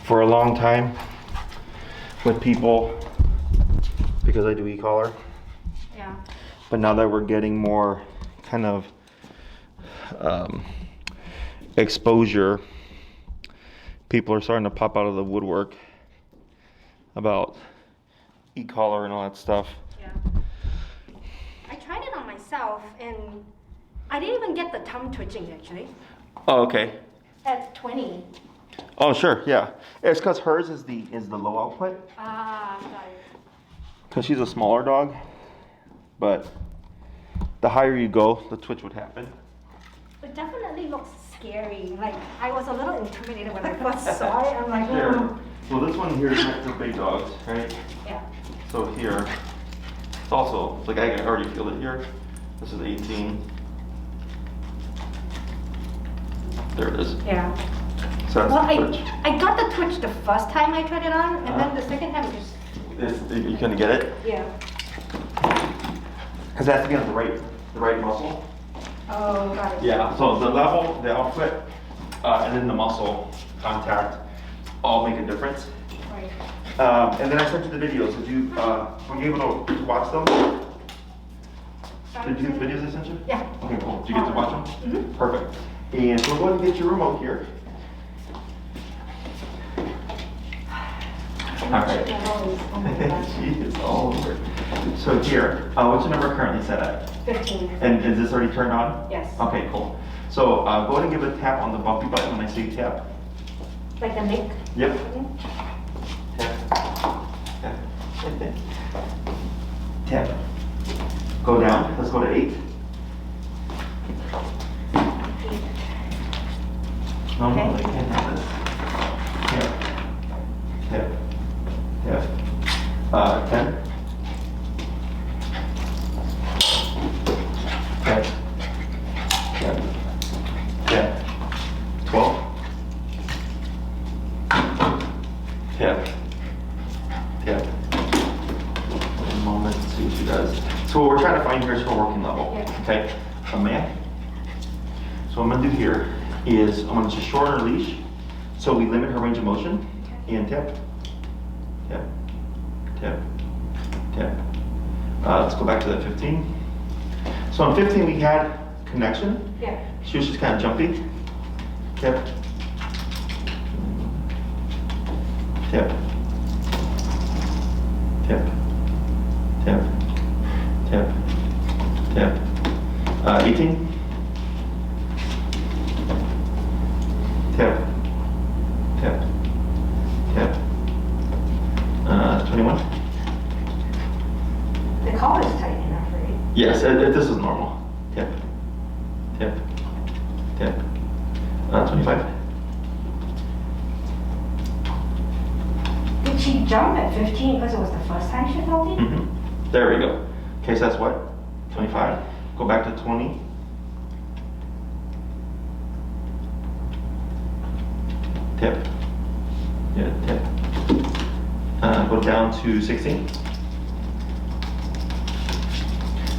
for a long time with people because I do e-collar. Yeah. But now that we're getting more kind of exposure, people are starting to pop out of the woodwork about e-collar and all that stuff. Yeah. I tried it on myself and I didn't even get the thumb twitching actually. Oh, okay. At 20. Oh, sure, yeah. It's because hers is the low output. Ah, got it. Because she's a smaller dog, but the higher you go, the twitch would happen. It definitely looks scary. Like, I was a little intimidated when I first saw it. I'm like, Here. Well, this one here is meant for big dogs, right? Yeah. So here, it's also, like I can already feel it here. This is 18. There it is. Yeah. So that's Well, the twitch. I got the twitch the first time I tried it on, and then the second time it just, You couldn't get it? yeah. Because it has to be on the right muscle. Oh, got it. Yeah, so the level, the output, and then the muscle contact all make a difference. Right. And then I sent you the videos. Did you, were you able to watch them? Did you get the videos I sent you? Yeah. Okay, cool. Did you get to watch them? Mm-hmm. Perfect. And so we're going to get your remote here. All right. She is all over. So here, what's your number currently set at? 15. And is this already turned on? Yes. Okay, cool. So go ahead and give it a tap on the bumpy button when I say tap. Like the neck? Yep. Mhm. Tap. Tap. Tap. Go down. Let's go to 8. No, Okay. I can't have this. Tap. Tap. Tap. 10. Tap. Tap. Tap. 12. Tap. Tap. One moment, let's see what she does. So what we're trying to find here is her working level. Yeah. Okay? A man. So what I'm gonna do here is I'm gonna just shorten her leash so we limit her range of motion. And tap. Tap. Tap. Tap. Let's go back to that 15. So on 15 we had connection. Yeah. She was just kind of jumpy. Tap. Tap. Tap. Tap. Tap. Tap. 18. Tap. Tap. Tap. 21. The collar is tight enough, right? Yes, this is normal. Tap. Tap. Tap. 25. Did she jump at 15 because it was the first time she felt it? Mm-hmm. There we go. Okay, so that's what? 25. Go back to 20. Tap. Yeah, tap. Go down to 16.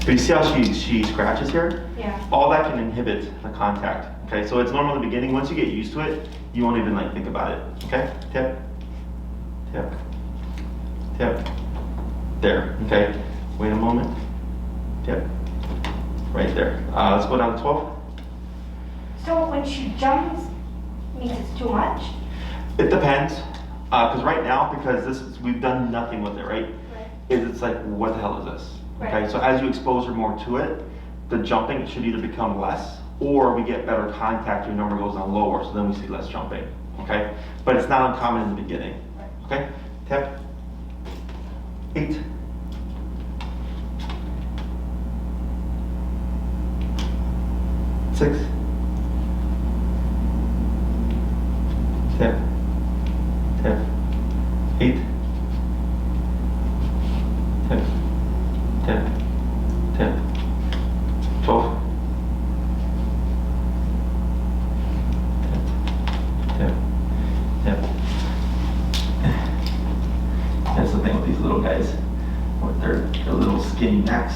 But you see how she scratches here? Yeah. All that can inhibit the contact. Okay, so it's normal in the beginning. Once you get used to it, you won't even like think about it. Okay, tap, tap, tap. There. Okay. Wait a moment. Tap. Right there. Let's go down to 12. So when she jumps, means it's too much? It depends, because right now, because we've done nothing with it, right? Right. It's like, what the hell is this? Okay, Right. so as you expose her more to it, the jumping should either become less, or we get better contact, your number goes down lower, so then we see less jumping, okay? But it's not uncommon in the beginning, okay? Tap. 8. Six. Tap. Tap. 8. Tap. Tap. Tap. 12. Tap. Tap. That's the thing with these little guys, with their little skinny necks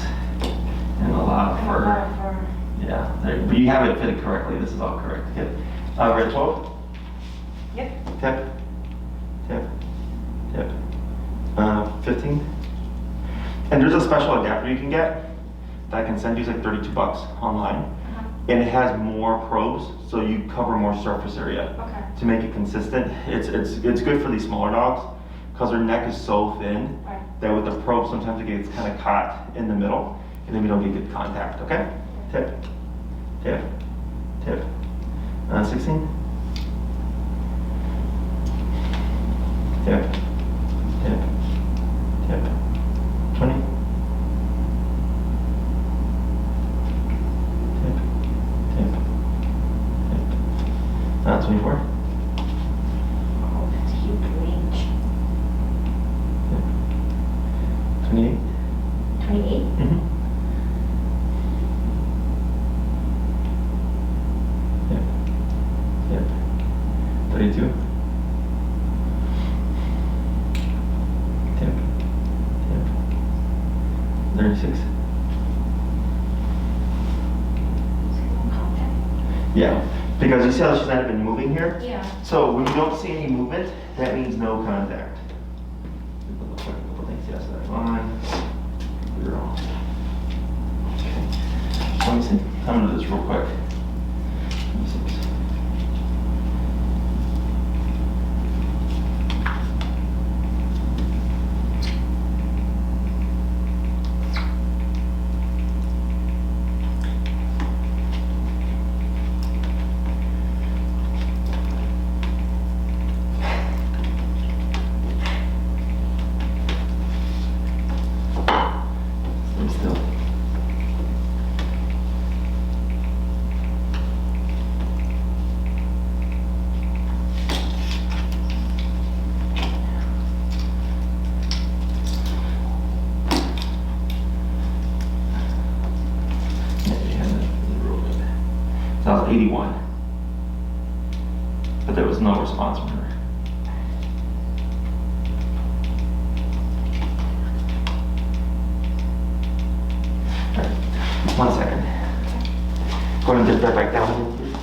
and a lot of fur. Yeah, but you have it fitted correctly. This is all correct. Good. We're at 12. Yep. Tap. tip, tip. 15. And there's a special adapter you can get that I can send you. It's like 32 bucks online. And it has more probes, so you cover more surface area. Okay. To make it consistent. It's good for these smaller dogs because their neck is so thin that with the probe sometimes it gets kind of caught in the middle and then we don't get good contact, okay? Tip, tip, tip. 16. Tip, tip, tip. 20. Tip, tip, tip. 24. Oh, that's a huge range. 28. 28? Mm-hmm. Yep. Yep. 32. Tip. Tip. 36. Yeah, because you see how she's not been moving here? Yeah. So when you don't see any movement, that means no contact. A couple things, yes, that's fine. Zero. Okay. Let me see. I'm gonna do this real quick. 26. Stay still. That was 81. But there was no response from her. All right. 1 second. Go ahead and dip that back down again, please.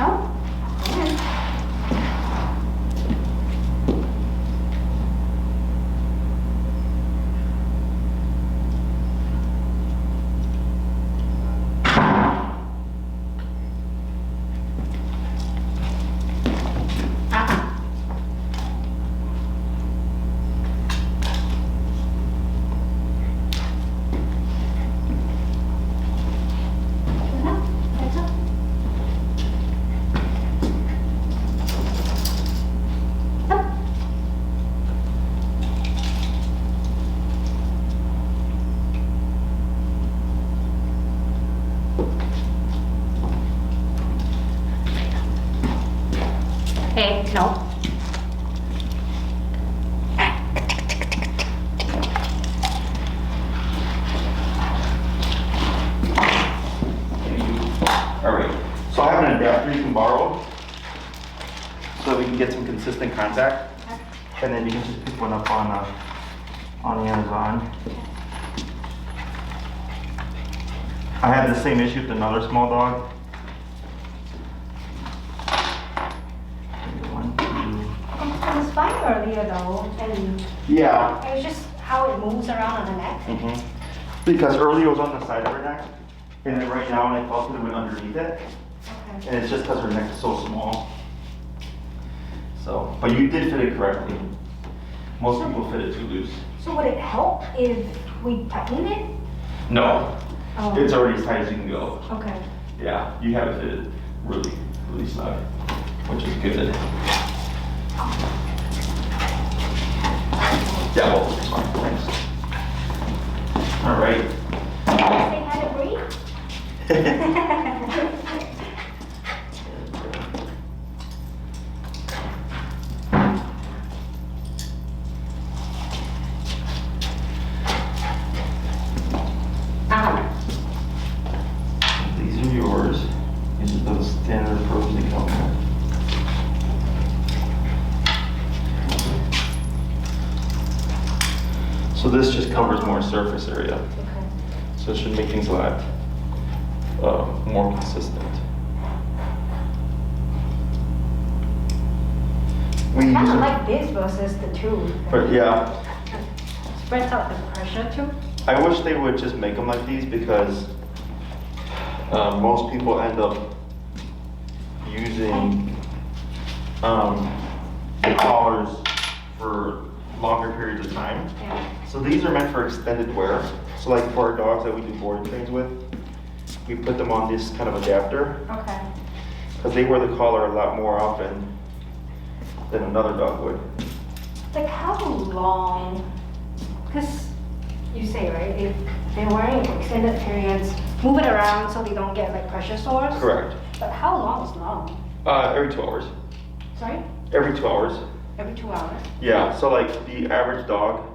Oh? Okay. Hey, no. All right. So I have an adapter you can borrow so that we can get some consistent contact. And then you can just pick one up on Amazon. I had the same issue with another small dog. One, two. It was fine earlier though, and Yeah. it was just how it moves around on the neck. Mm-hmm. Because earlier it was on the side of her neck, and then right now when I felt it, it went underneath it. Okay. And it's just because her neck is so small. So, but you did fit it correctly. Most people fit it too loose. So would it help if we tighten it? No, Oh. it's already as tight as you can go. Okay. Yeah, you have it fitted really, really snug, which is good. Yeah, well, it's fine, thanks. All right. They had a breed? These are yours. These are those standard probes that come with. So this just covers more surface area. Okay. So it should make things a lot more consistent. We I kind use of them, like this versus the two. but yeah, Spreads out the pressure too. I wish they would just make them like these because most people end up using the collars for longer periods of time. Yeah. So these are meant for extended wear. So like for our dogs that we do boarding trains with, we put them on this kind of adapter Okay. because they wear the collar a lot more often than another dog would. Like how long? Because you say, right, if they're wearing for extended periods, move it around so they don't get like pressure sores. Correct. But how long is long? Every 2 hours. Sorry? Every 2 hours. Every 2 hours? Yeah, so like the average dog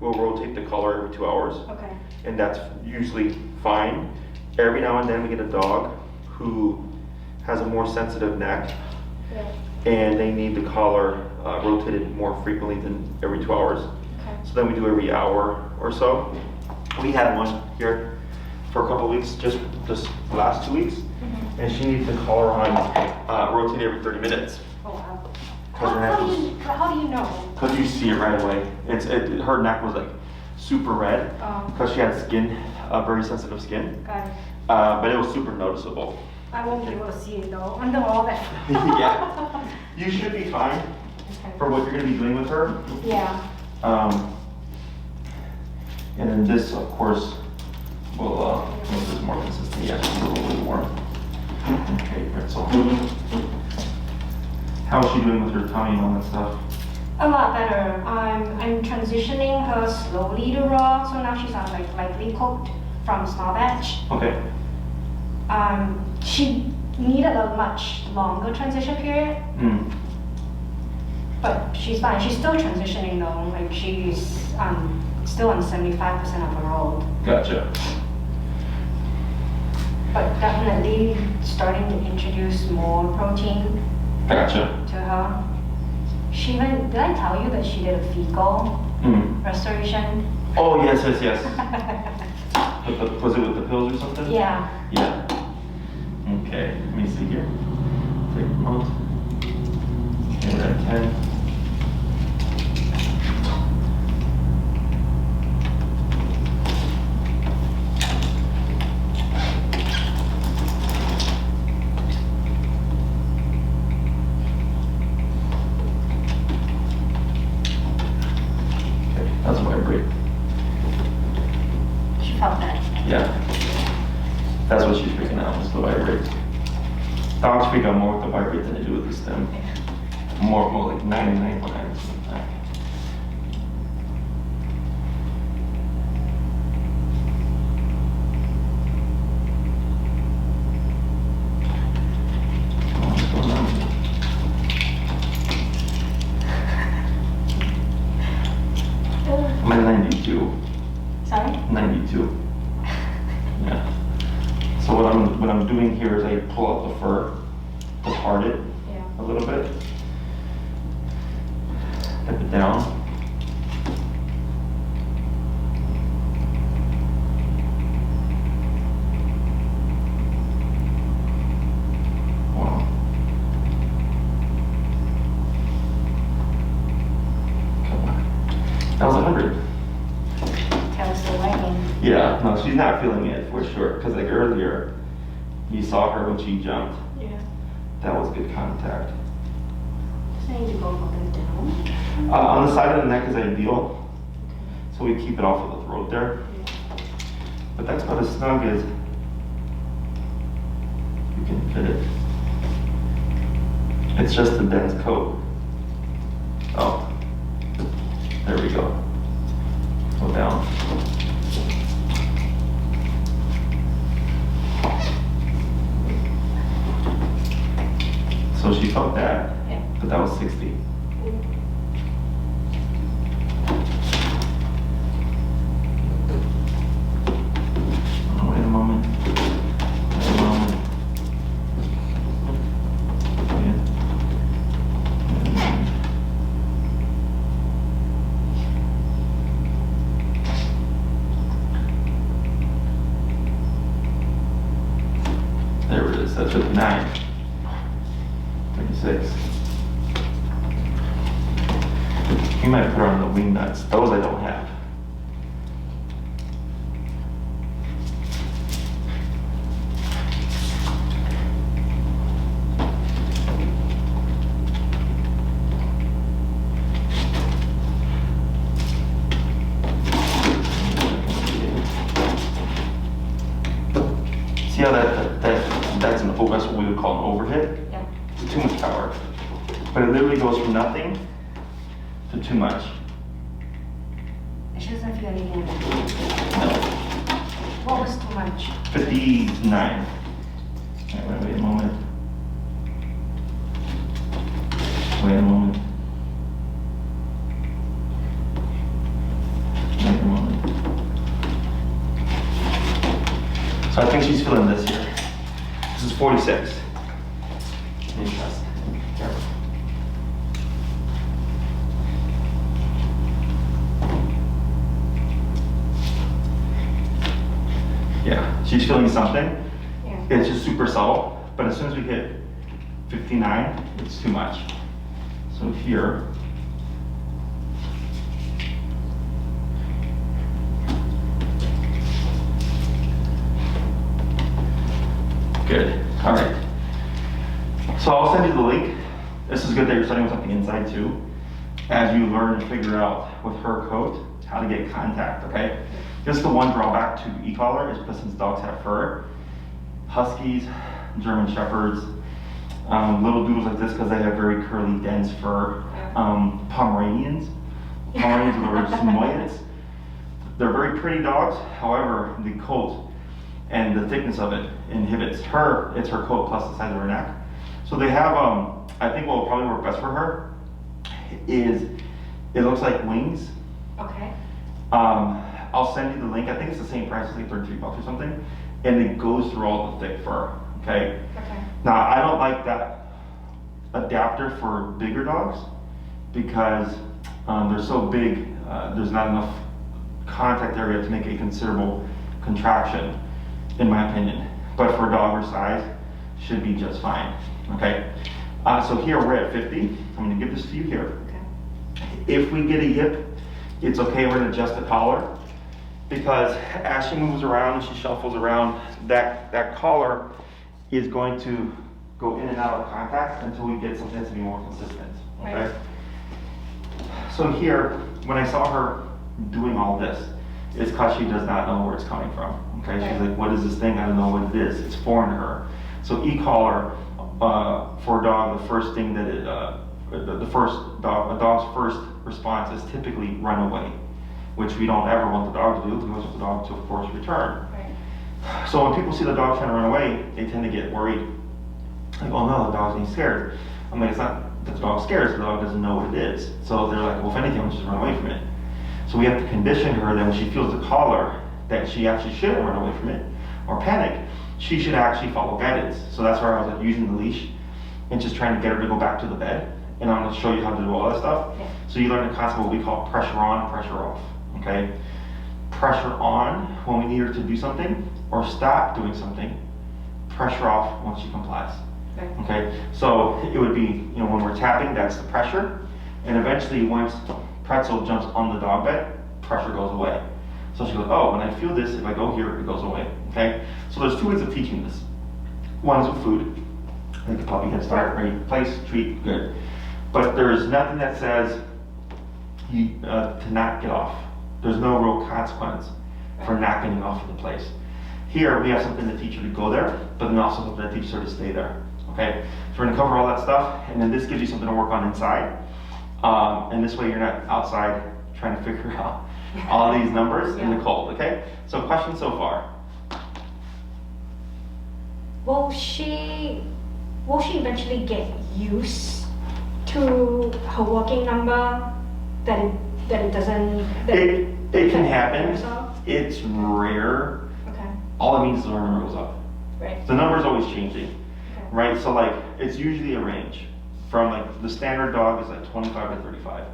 will rotate the collar every 2 hours. Okay. And that's usually fine. Every now and then we get a dog who has a more sensitive neck Yeah. and they need the collar rotated more frequently than every 2 hours. Okay. So then we do every hour or so. We had one here for a couple of weeks, just this last 2 weeks, and she needed the collar on rotated every 30 minutes. Oh wow. Because her neck was, How do you know? because you see it right away. Her neck was like super red because she had skin, very sensitive skin, Got it. but it was super noticeable. I won't be able to see it though, under all that. Yeah. You should be fine Okay. for what you're going to be doing with her. Yeah. And then this, of course, will make this more consistent. Yeah, it's a little warm. Okay, Pretzel. How's she doing with her tummy and all that stuff? A lot better. I'm transitioning her slowly to raw, so now she's on like lightly cooked from small batch. Okay. She needed a much longer transition period, but she's fine. She's still transitioning though. Like she's still on 75% of her old, Gotcha. but definitely starting to introduce more protein Gotcha. to her. She even, did I tell you that she did a fecal restoration? Oh, yes. Was it with the pills or something? Yeah. Yeah. Okay, let me see here. Take remote. Okay, we're at 10. Okay, that's a vibrate. She felt that. Yeah. That's what she's freaking out, is the vibrate. Dogs freak out more with the vibrate than they do with the stem. More like 99.9%. What's going on? I'm at 92. Sorry? 92. Yeah. So what I'm doing here is I pull out the fur to part it Yeah. a little bit. Step it down. Wow. Come on. That was 100. Tail's still wagging. Yeah, no, she's not feeling it for sure. Because like earlier, you saw her when she jumped. Yeah. That was good contact. Just need to go up and down. On the side of the neck is ideal. So we keep it off of the throat there. But that's about as snug as you can fit it. It's just a dense coat. Oh, there we go. Go down. So she felt that, Yeah. but that was 60. Oh, wait a moment. Wait a moment. Yeah. There it is. That's with 9. 36. You might put her on the wing nuts. Those I don't have. See how that's that's what we would call an overhit? Yeah. It's too much power. But it literally goes from nothing to too much. She doesn't feel anything in that. No. What was too much? 59. Wait a moment. Wait a moment. Wait a moment. So I think she's feeling this here. This is 46. Interesting. Careful. Yeah, she's feeling something. Yeah. It's just super subtle, but as soon as we hit 59, it's too much. So here, good. All right. So I'll send you the link. This is good that you're starting with something inside too, as you learn to figure out with her coat how to get contact, okay? Just the one drawback to e-collar is because since dogs have fur, Huskies, German Shepherds, little doodles like this because they have very curly, dense fur. Pomeranians are Samoyeds. They're very pretty dogs. However, the coat and the thickness of it inhibits her. It's her coat plus the size of her neck. So they have, I think what will probably work best for her is, it looks like wings. Okay. I'll send you the link. I think it's the same price, it's like $33 or something. And it goes through all the thick fur, okay? Okay. Now, I don't like that adapter for bigger dogs because they're so big, there's not enough contact area to make a considerable contraction, in my opinion. But for a dog her size, should be just fine, okay? So here we're at 50. I'm gonna give this to you here. Okay. If we get a yip, it's okay, we're gonna adjust the collar because as she moves around and she shuffles around, that collar is going to go in and out of contact until we get something that's to be more consistent, okay? Right. So here, when I saw her doing all this, it's because she does not know where it's coming from, okay? She's Right. like, what is this thing? I don't know what it is. It's foreign to her. So e-collar, for a dog, the first thing that it, a dog's first response is typically run away, which we don't ever want the dog to do. We want the dog to, of course, return. Right. So when people see the dog trying to run away, they tend to get worried. Like, oh no, the dog's being scared. I'm like, it's not that the dog's scared, the dog doesn't know what it is. So they're like, well, if anything, let's just run away from it. So we have to condition her that when she feels the collar, that she actually shouldn't run away from it or panic. She should actually follow guidance. So that's where I was like using the leash and just trying to get her to go back to the bed. And I'm going to show you how to do all that stuff. Yeah. So you learn the concept of what we call pressure on, pressure off, okay? Pressure on when we need her to do something or stop doing something. Pressure off once she complies, Right. okay? So it would be, when we're tapping, that's the pressure. And eventually once Pretzel jumps on the dog bed, pressure goes away. So she goes, oh, when I feel this, if I go here, it goes away, okay? So there's two ways of teaching this. One is with food, like a puppy head start, right? Place, treat, good. But there's nothing that says to not get off. There's no real consequence for not getting off of the place. Here, we have something to teach her to go there, but then also something to teach her to stay there, okay? So we're gonna cover all that stuff, and then this gives you something to work on inside. And this way you're not outside trying to figure out all these numbers in the cold, okay? So questions so far? Will she eventually get used to her working number that it doesn't It can happen. herself? It's rare. Okay. All it means is our number goes up. Right. The number's always changing, Okay. right? So like, it's usually a range from like, the standard dog is like 25 to 35.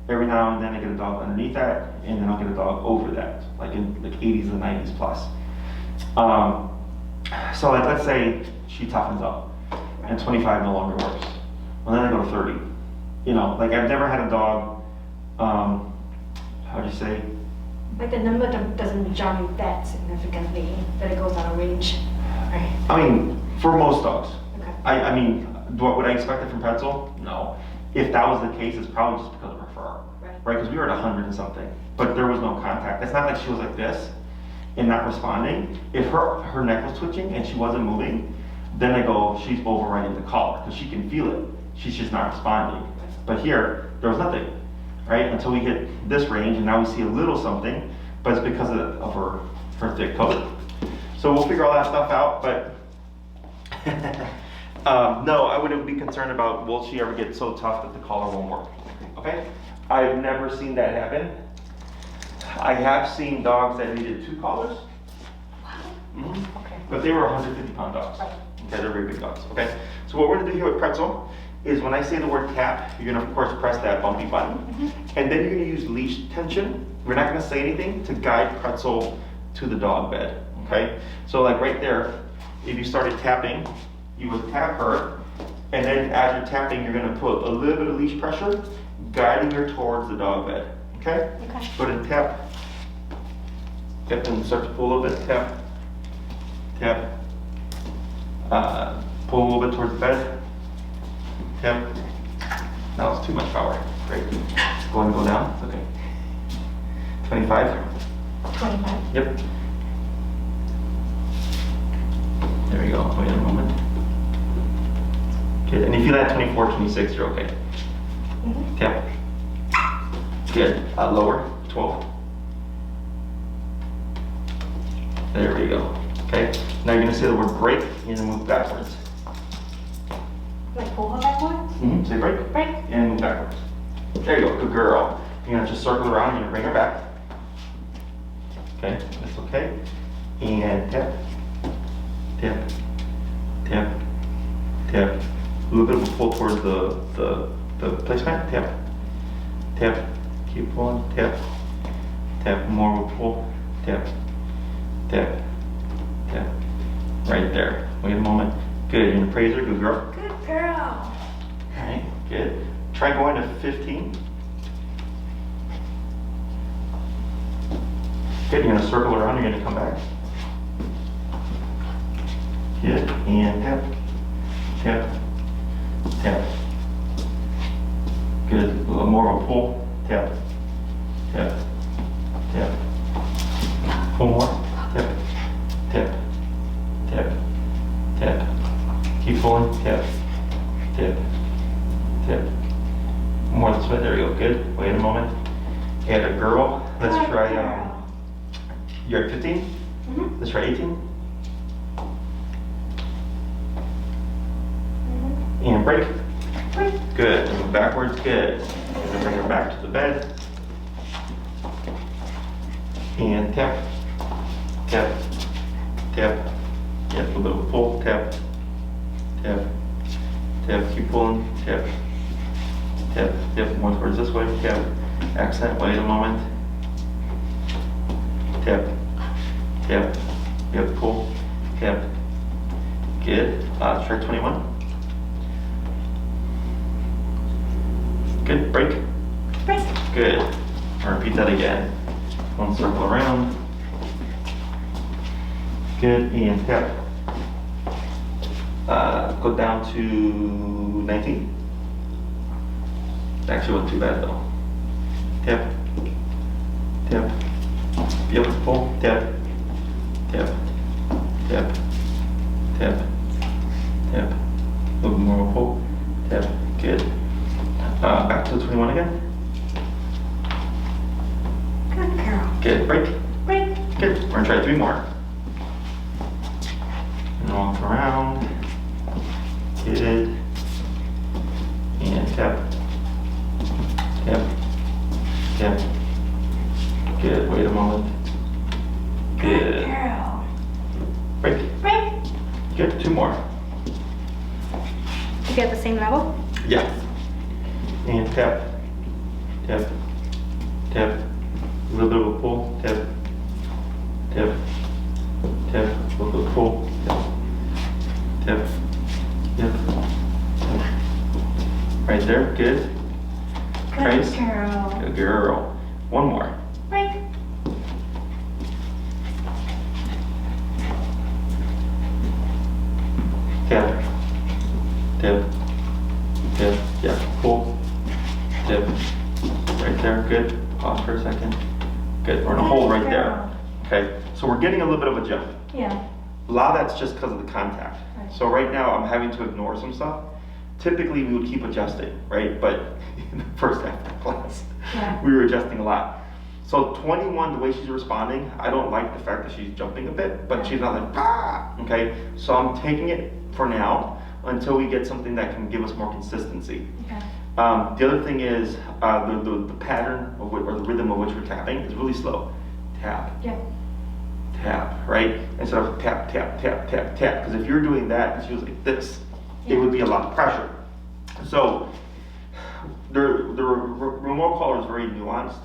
Every now and then I get a dog underneath that, and then I'll get a dog over that, like in like 80s and 90s plus. So like, let's say she toughens up and 25 no longer works. Well, then I go to 30. Like I've never had a dog how'd you say? Like the number doesn't jump that significantly, that it goes out of range, right? I mean, for most dogs. Okay. I mean, what would I expect it from Pretzel? No. If that was the case, it's probably just because of her fur. Right. Right, because we were at 100 and something, but there was no contact. It's not like she was like this and not responding. If her neck was twitching and she wasn't moving, then I go, she's overriding the collar, because she can feel it. She's just not responding. But here, there was nothing, right? Until we hit this range, and now we see a little something, but it's because of her thick coat. So we'll figure all that stuff out, but no, I wouldn't be concerned about will she ever get so tough that the collar won't work, okay? I've never seen that happen. I have seen dogs that needed 2 collars. Mm-hmm. Okay. But they were 150-pound dogs. Right. Okay, they're very big dogs, okay? So what we're gonna do here with Pretzel is when I say the word tap, you're gonna of course press that bumpy button. And then you're gonna use leash tension. We're not gonna say anything to guide Pretzel to the dog bed, okay? So like right there, if you started tapping, you would tap her, and then as you're tapping, you're gonna put a little bit of leash pressure, guiding her towards the dog bed, okay? Okay. Go ahead and tap. Tap and start to pull a little bit, tap, tap. Pull a little bit towards the bed. Tap. Now it's too much power. Great. Go and go down. Okay. 25. 25. Yep. There we go. Wait a moment. Good. And if you feel at 24, 26, you're okay. Mm-hmm. Tap. Good. Lower. 12. There we go. Okay. Now you're going to say the word break and then move backwards. Like pull her backwards? Mm-hmm. Say break. Break. And move backwards. There you go. Good girl. You're going to just circle around and you're going to bring her back. Okay. That's okay. And tap. Tap. Tap. Tap. A little bit of a pull towards the placemat. Tap. Tap. Keep pulling. Tap. Tap. More of a pull. Tap. Tap. Tap. Right there. Wait a moment. Good. You're gonna praise her. Good girl. Good girl. All right. Good. Try going to 15. Good. You're gonna circle around. You're gonna come back. Good. And tap. Tap. Tap. Good. A little more of a pull. Tap. Tap. Tap. Pull more. Tap. Tap. Tap. Tap. Keep pulling. Tap. Tap. Tap. More this way. There we go. Good. Wait a moment. Add a girl. Let's Good try. girl. You're at 15. Mm-hmm. Let's try 18. Mm-hmm. And break. Break. Good. And move backwards. Good. And then bring her back to the bed. And tap. Tap. Tap. Yeah, a little bit of a pull. Tap. Tap. Tap. Keep pulling. Tap. Tap. Yep. More towards this way. Tap. Accent. Wait a moment. Tap. Tap. Yep. Pull. Tap. Good. Let's try 21. Good. Break. Break. Good. I'll repeat that again. One circle around. Good. And tap. Go down to 19. Actually wasn't too bad though. Tap. Tap. Yep. Pull. Tap. Tap. Tap. Tap. Tap. A little more pull. Tap. Good. Back to 21 again. Good girl. Good. Break. Break. Good. We're gonna try 3 more. And walk around. Good. And tap. Tap. Tap. Good. Wait a moment. Good. Girl. Break. Break. Good. 2 more. You get the same level? Yeah. And tap. Tap. Tap. A little bit of a pull. Tap. Tap. Tap. A little bit of pull. Tap. Tap. Yep. Tap. Right there. Good. Trace. girl. Good girl. One more. Break. Tip. Tip. Tip. Yeah. Pull. Tip. Right there. Good. Pause for a second. Good. We're in a hold right there. Okay. So we're getting a little bit of a jump. Yeah. A lot of that's just because of the contact. Right. So right now I'm having to ignore some stuff. Typically we would keep adjusting, right? But in the first half of the class, Yeah. we were adjusting a lot. So 21, the way she's responding, I don't like the fact that she's jumping a bit, but she's not like, ah, okay? So I'm taking it for now until we get something that can give us more consistency. Okay. The other thing is the pattern of or the rhythm of which we're tapping is really slow. Tap, Yeah. tap, right? Instead of tap, tap, tap, tap, tap. Because if you're doing that and she was like this, it would be a lot of pressure. So the remote collar is very nuanced.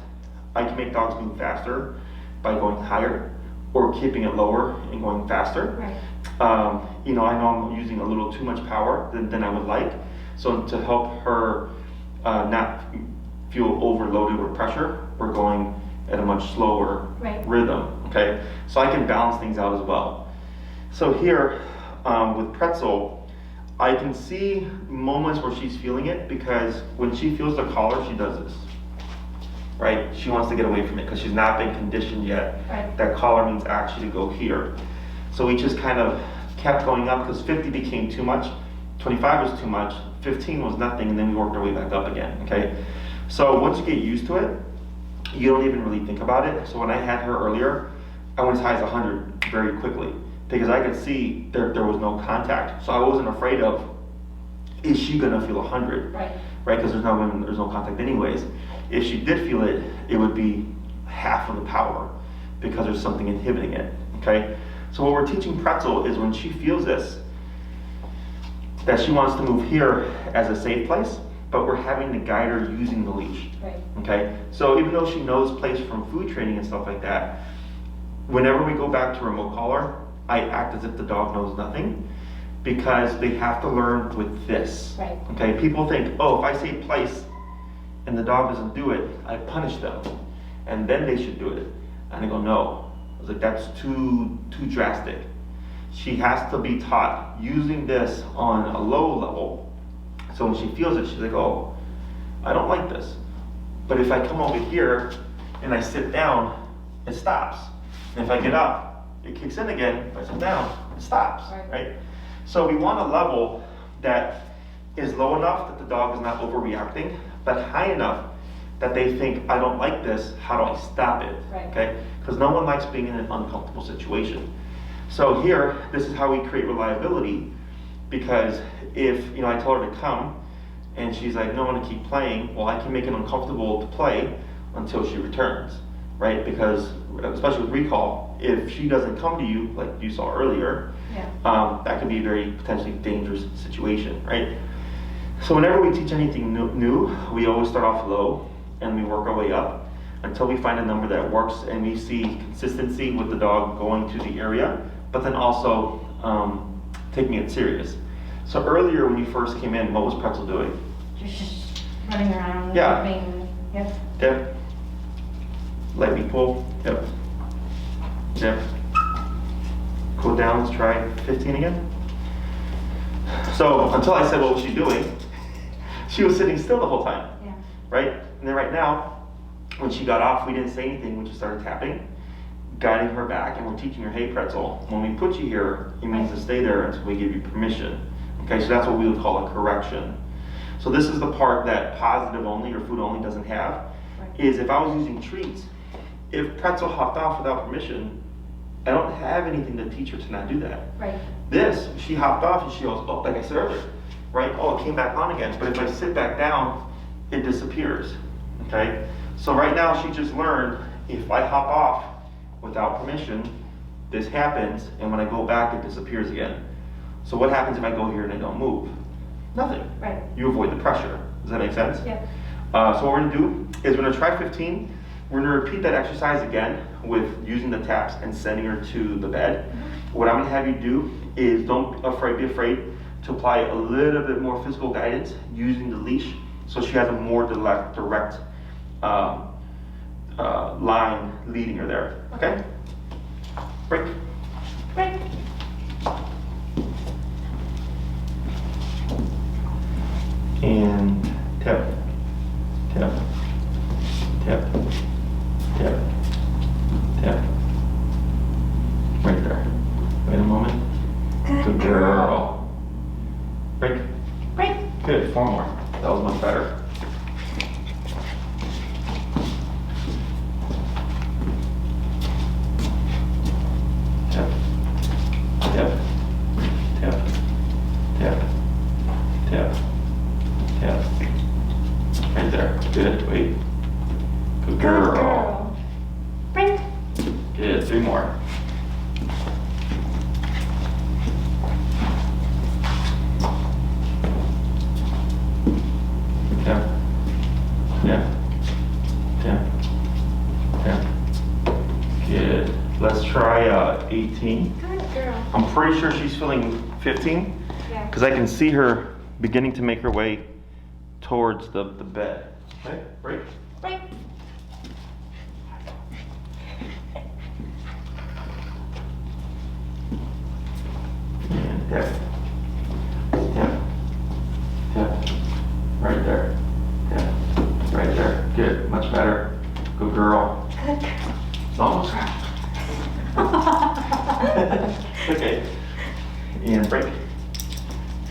I can make dogs move faster by going higher or keeping it lower and going faster. Right. I know I'm using a little too much power than I would like. So to help her not feel overloaded with pressure, we're going at a much slower rhythm, okay? So I can balance things out as well. So here with Pretzel, I can see moments where she's feeling it because when she feels the collar, she does this, right? She wants to get away from it because she's not been conditioned yet. Right. That collar means actually to go here. So we just kind of kept going up because 50 became too much, 25 was too much, 15 was nothing, and then we worked our way back up again, okay? So once you get used to it, you don't even really think about it. So when I had her earlier, I went as high as 100 very quickly because I could see there was no contact. So I wasn't afraid of, is she gonna feel 100? Right. Right, because there's no contact anyways. If she did feel it, it would be half of the power because there's something inhibiting it, okay? So what we're teaching Pretzel is when she feels this, that she wants to move here as a safe place, but we're having to guide her using the leash. Right. Okay? So even though she knows place from food training and stuff like that, whenever we go back to remote collar, I act as if the dog knows nothing because they have to learn with this. Right. Okay? People think, oh, if I say place and the dog doesn't do it, I punish them. And then they should do it. And I go, no. I was like, that's too drastic. She has to be taught using this on a low level. So when she feels it, she's like, oh, I don't like this. But if I come over here and I sit down, it stops. And if I get up, it kicks in again. If I sit down, it stops, right? So we want a level that is low enough that the dog is not overreacting, but high enough that they think, I don't like this, how do I stop it, okay? Because no one likes being in an uncomfortable situation. So here, this is how we create reliability, because if I tell her to come, and she's like, no, I want to keep playing, well, I can make it uncomfortable to play until she returns, right? Because, especially with recall, if she doesn't come to you, like you saw earlier, that could be a very potentially dangerous situation, right? So whenever we teach anything new, we always start off low, and we work our way up until we find a number that works, and we see consistency with the dog going to the area, but then also taking it serious. So earlier when you first came in, what was Pretzel doing? Just running around. Yeah. Moving. Yep. Yep. Lightly pull. Yep. Yep. Cool down. Let's try 15 again. So until I said, what was she doing? She was sitting still the whole time. Yeah. Right? And then right now, when she got off, we didn't say anything. We just started tapping, guiding her back, and we're teaching her, hey, Pretzel, when we put you here, it means to stay there until we give you permission. Okay, so that's what we would call a correction. So this is the part that positive only or food only doesn't have, is if I was using treats, if Pretzel hopped off without permission, I don't have anything to teach her to not do that. Right. This, she hopped off and she goes, oh, like I said earlier, right? Oh, it came back on again. But if I sit back down, it disappears, okay? So right now she just learned, if I hop off without permission, this happens, and when I go back, it disappears again. So what happens if I go here and I don't move? Nothing. Right. You avoid the pressure. Does that make sense? Yeah. So what we're gonna do is we're gonna try 15. We're gonna repeat that exercise again with using the taps and sending her to the bed. What I'm gonna have you do is don't be afraid to apply a little bit more physical guidance using the leash so she has a more direct line leading her there. Okay? Break. Break. And tap, tap, tap, tap, tap. Right there. Wait a moment. Good girl. Break. Break. Good, 4 more. That was much better. Tap, tap, tap, tap, tap, tap. Right there. Good, wait. Good girl. Break. Good, 3 more. Tap, tap, tap, tap. Good. Let's try 18. Good girl. I'm pretty sure she's feeling 15 Yeah. because I can see her beginning to make her way towards the bed. Okay, break. Break. And tap, tap, tap. Right there. Tap, right there. Good, much better. Good girl. Good girl. Almost. Okay. And break.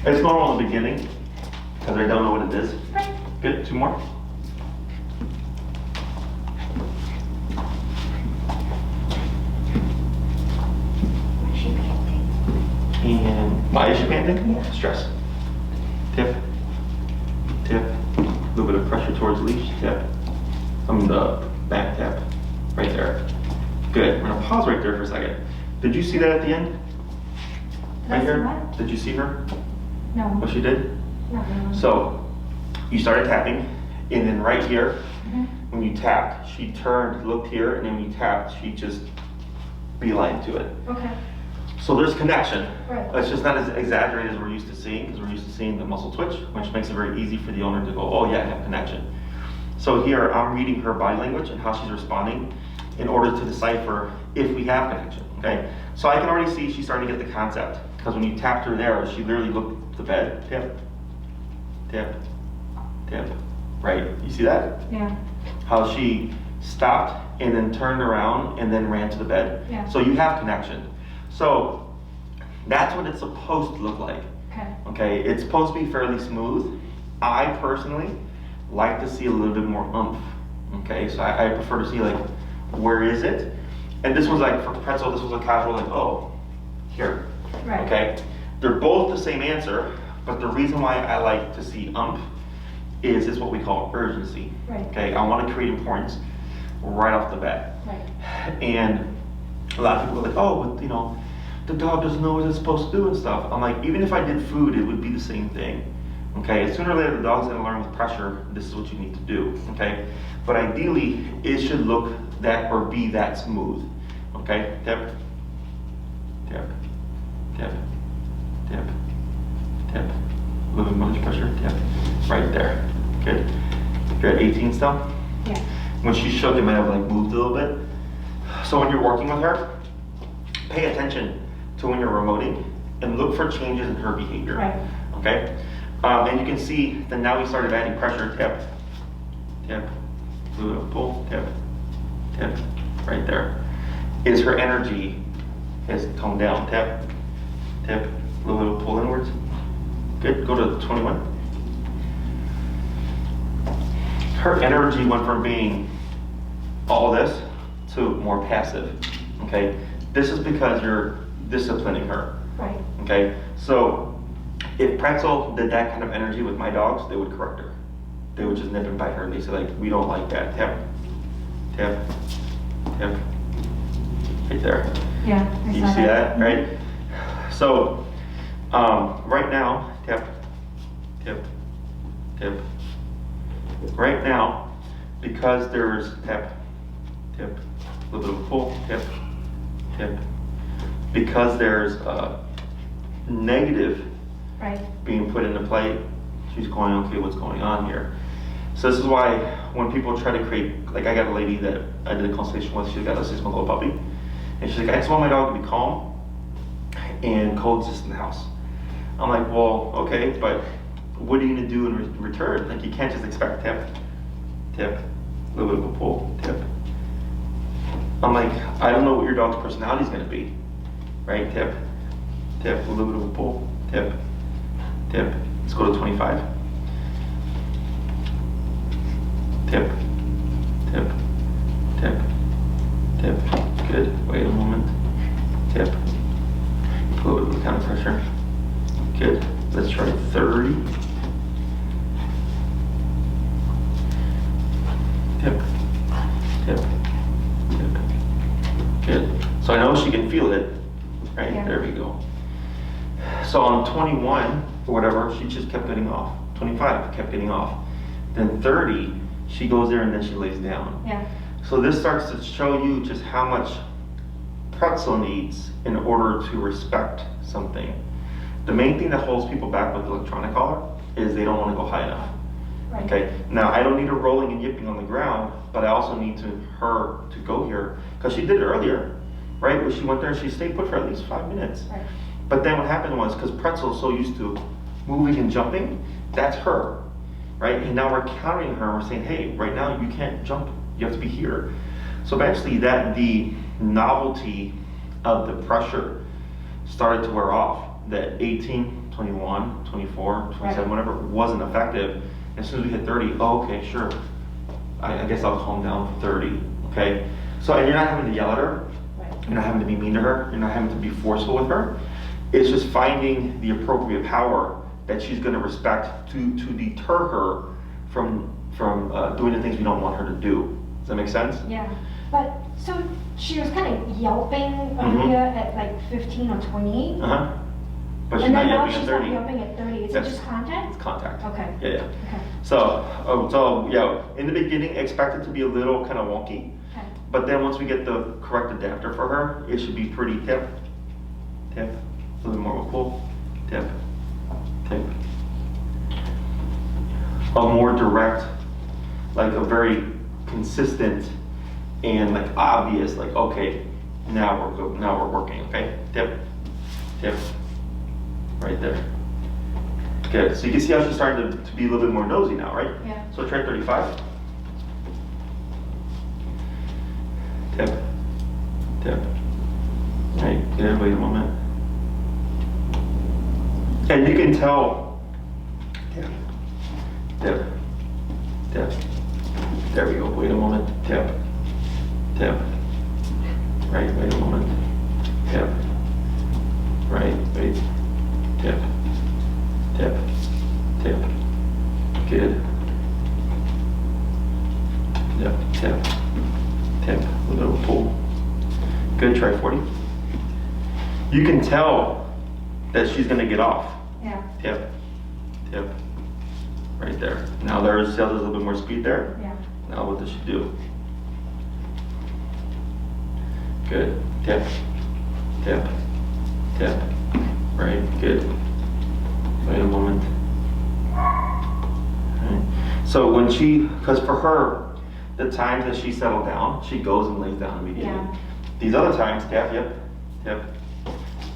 It's normal in the beginning because I don't know what it is. Break. Good. 2 more. Where's she panting? And why is she panting? Yeah. Stress. Tip. Tip. A little bit of pressure towards the leash. Tip. From the back tap. Right there. Good. We're gonna pause right there for a second. Did you see that at the end? Right Did I see here? what? Did you see her? No. What she did? No. So you started tapping, and then right here, Mhm. when you tapped, she turned, looked here, and then when you tapped, she just beeline to it. Okay. So there's connection. Right. It's just not as exaggerated as we're used to seeing, because we're used to seeing the muscle twitch, which makes it very easy for the owner to go, oh yeah, I have connection. So here, I'm reading her body language and how she's responding in order to decipher if we have connection, okay? So I can already see she's starting to get the concept, because when you tapped her there, she literally looked at the bed, tap, tap, tap, right? You see that? Yeah. How she stopped and then turned around and then ran to the bed. Yeah. So you have connection. So that's what it's supposed to look like. Okay. Okay, it's supposed to be fairly smooth. I personally like to see a little bit more oomph. Okay, so I prefer to see like, where is it? And this was like, for Pretzel, this was a casual like, oh, here. Right. Okay, they're both the same answer, but the reason why I like to see oomph is what we call urgency. Right. Okay, I want to create importance right off the bat. Right. And a lot of people are like, oh, but you know, the dog doesn't know what it's supposed to do and stuff. I'm like, even if I did food, it would be the same thing. Okay, sooner or later the dog's gonna learn with pressure, this is what you need to do, okay? But ideally, it should look that or be that smooth, okay? Tap, tap, tap, tap, tap. A little bit much pressure, tap, right there. Good. You're at 18 still? Yeah. When she shook, it might have like moved a little bit. So when you're working with her, pay attention to when you're remoting and look for changes in her behavior. Right. Okay? And you can see that now we started adding pressure. Tap, tap, little pull, tap, tap, right there. Is her energy has toned down. Tap, tap, a little pull inwards. Good, go to 21. Her energy went from being all this to more passive, okay? This is because you're disciplining her, Right. okay? So if Pretzel did that kind of energy with my dogs, they would correct her. They would just nip and bite her and they say like, we don't like that. Tap, tap, tap, right there. Yeah. I You saw see that, right? So right now, tap, tap, tap. Right now, because there's tap, tap, a little bit of pull, tap, tap. Because there's a negative Right. being put into play, she's going, okay, what's going on here? So this is why when people try to create, like I got a lady that I did a consultation with, she's got a 6-month-old puppy. And she's like, I just want my dog to be calm and coexist in the house. I'm like, well, okay, but what are you gonna do in return? Like you can't just expect tip, tip, a little bit of a pull, tip. I'm like, I don't know what your dog's personality is gonna be, right? Tip, tip, a little bit of a pull, tip, tip. Let's go to 25. Tip, tip, tip, tip. Good. Wait a moment. Tip. Put a little bit of counter pressure. Good. Let's try 30. Tip, tip, tip. Good. So I know she can feel it, right? Yeah. There we go. So on 21 or whatever, she just kept getting off. 25 kept getting off. Then 30, she goes there and then she lays down. Yeah. So this starts to show you just how much Pretzel needs in order to respect something. The main thing that holds people back with electronic collar is they don't want to go high enough. Right. Okay. Now I don't need her rolling and yipping on the ground, but I also need her to go here because she did it earlier, right? Where she went there and she stayed put for at least 5 minutes. Right. But then what happened was because Pretzel is so used to moving and jumping, that's her, right? And now we're countering her and we're saying, hey, right now you can't jump. You have to be here. So eventually the novelty of the pressure started to wear off. That 18, 21, 24, 27, Right. whatever, wasn't effective. As soon as we hit 30, oh, okay, sure. I guess I'll calm down for 30, okay? So, and you're not having to yell at her. Right. You're not having to be mean to her. You're not having to be forceful with her. It's just finding the appropriate power that she's going to respect to deter her from doing the things we don't want her to do. Does that make sense? Yeah. But so she was kind of yelping Mhm. earlier at like 15 or 20. Uh-huh. But she's And not then now yelping at she's not 30. yelping at 30. Is it That's- just contact? It's contact. Okay. Yeah, yeah. Okay. So yeah, in the beginning, expect it to be a little kind of wonky. Okay. But then once we get the correct adapter for her, it should be pretty tip, tip, a little more of a pull, tip, tip. A more direct, like a very consistent and like obvious, like okay, now we're good, now we're working, okay? Tip, tip, right there. Good, so you can see how she's starting to be a little bit more nosy now, right? Yeah. So try 35. Tip, tip. Right, good, wait a moment. And you can tell, tip, tip, tip. There we go, wait a moment, tip, tip. Right, wait a moment, tip. Right, wait, tip, tip, tip. Good. Yep, tip, tip, a little pull. Good, try 40. You can tell that she's gonna get off. Yeah. Tip, tip, right there. Now there's a little bit more speed there. Yeah. Now what does she do? Good, tip, tip, tip, right, good. Wait a moment. Right. So when because for her, the times that she settled down, she goes and lays down immediately. Yeah. These other times, tap, yep, tip,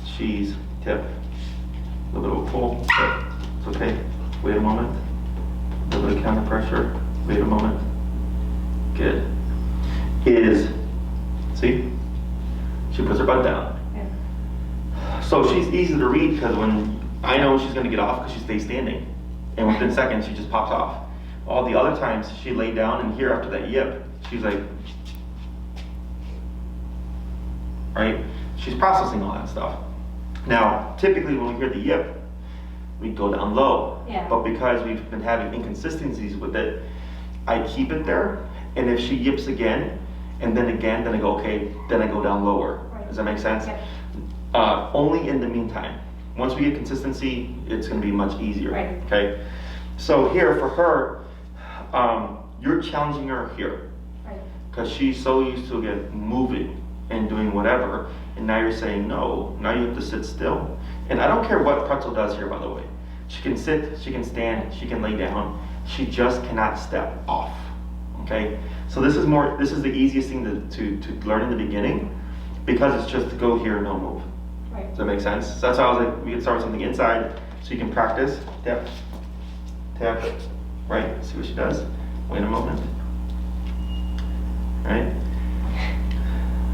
she's tip, a little bit of pull, tip, it's okay, wait a moment, a little bit of counter pressure, wait a moment, good. See, she puts her butt down. Yeah. So she's easy to read because when I know she's gonna get off because she stays standing, and within seconds she just pops off. All the other times she laid down and here after that yip, she's like, right? She's processing all that stuff. Now, typically when we hear the yip, we go down low. Yeah. But because we've been having inconsistencies with it, I keep it there. And if she yips again, and then again, then I go, okay, then I go down lower. Right. Does that make sense? Yeah. Only in the meantime. Once we get consistency, it's gonna be much easier. Right. Okay? So here for her, you're challenging her here. Right. Because she's so used to get moving and doing whatever, and now you're saying no, now you have to sit still. And I don't care what Pretzel does here, by the way. She can sit, she can stand, she can lay down, She just cannot step off, okay? So this is the easiest thing to learn in the beginning, because it's just to go here, no move. Right. Does that make sense? So that's how I was like, we can start with something inside, so you can practice. Tap, tap, right? See what she does. Wait a moment. Right?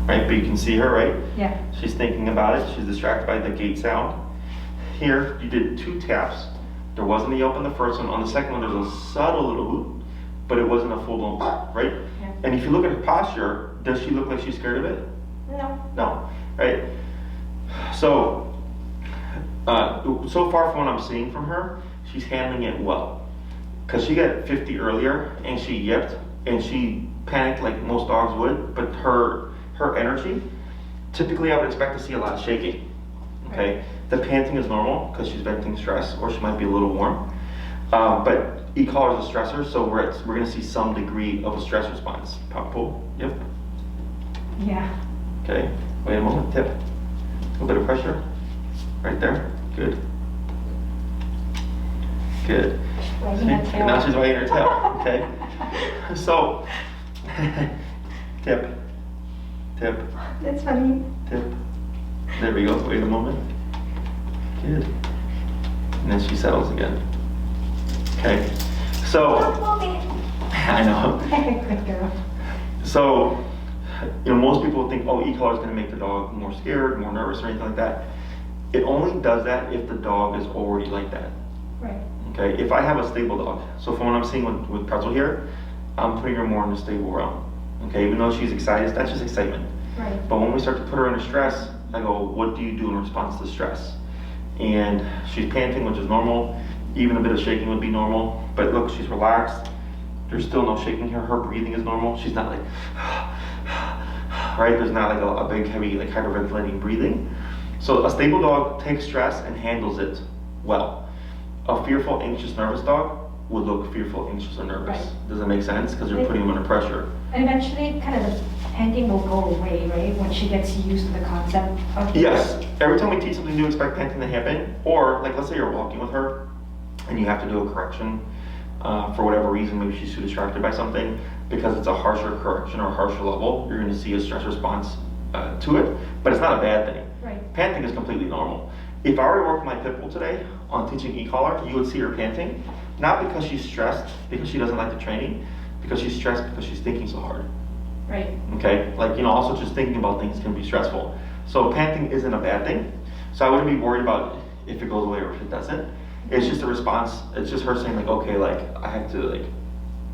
Right, but you can see her, right? Yeah. She's thinking about it. She's distracted by the gate sound. Here, you did 2 taps. There wasn't a yelp on the first one. On the second one, there's a subtle little whoop, but it wasn't a full-blown pop, right? Yeah. And if you look at her posture, does she look like she's scared of it? No. No, right? So, so far from what I'm seeing from her, she's handling it well. Because she got 50 earlier, and she yipped, and she panicked like most dogs would, but her energy, typically I would expect to see a lot of shaking, okay? The panting is normal, because she's venting stress, or she might be a little warm. But e-collar is a stressor, so we're gonna see some degree of a stress response. Pop, pull, yep. Yeah. Okay, wait a moment, tip. A little bit of pressure, right there, good. Good. Wagging her tail. And now she's wagging her tail, okay? So, tip, tip, That's funny. tip. There we go, wait a moment. Good. And then she settles again. Okay, so, I know. Good girl. So, most people think, oh, e-collar is going to make the dog more scared, more nervous, or anything like that. It only does that if the dog is already like that. Right. Okay, if I have a stable dog, so from what I'm seeing with Pretzel here, I'm putting her more in a stable realm. Okay, even though she's excited, that's just excitement. Right. But when we start to put her under stress, I go, what do you do in response to stress? And she's panting, which is normal. Even a bit of shaking would be normal. But look, she's relaxed. There's still no shaking here. Her breathing is normal. She's not like, right? There's not like a big, heavy, like hyperventilating breathing. So a stable dog takes stress and handles it well. A fearful, anxious, nervous dog would look fearful, anxious, or nervous. Right. Does that make sense? Because you're putting them under pressure. And eventually, kind of the panting will go away, right? When she gets used to the concept of. Yes. Every time we teach something new, expect panting to happen. Or, like, let's say you're walking with her and you have to do a correction for whatever reason. Maybe she's too distracted by something. Because it's a harsher correction or a harsher level, you're going to see a stress response to it. But it's not a bad thing. Right. Panting is completely normal. If I were to work with my pit bull today on teaching e-collar, you would see her panting. Not because she's stressed, because she doesn't like the training, because she's stressed because she's thinking so hard. Right. Okay, like, also just thinking about things can be stressful. So panting isn't a bad thing. So I wouldn't be worried about if it goes away or if it doesn't. It's just a response. It's just her saying like, okay, like I have to like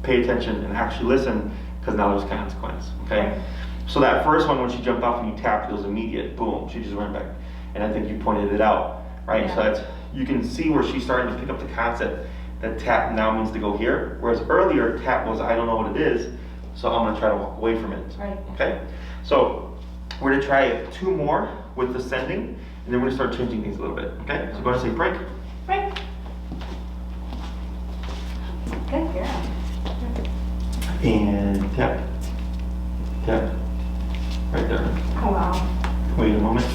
pay attention and actually listen because now there's consequence. Okay. Right. So that first one, when she jumped off and you tapped, it was immediate. Boom, she just ran back. And I think you pointed it out, right? Yeah. So that's, you can see where she's starting to pick up the concept that tap now means to go here, whereas earlier tap was I don't know what it is, so I'm gonna try to walk away from it. Right. Okay? So we're gonna try 2 more with the sending, and then we're gonna start changing things a little bit. Okay? So go ahead and say break. Right. Good girl. And tap. Tap. Right there. Oh wow. Wait a moment.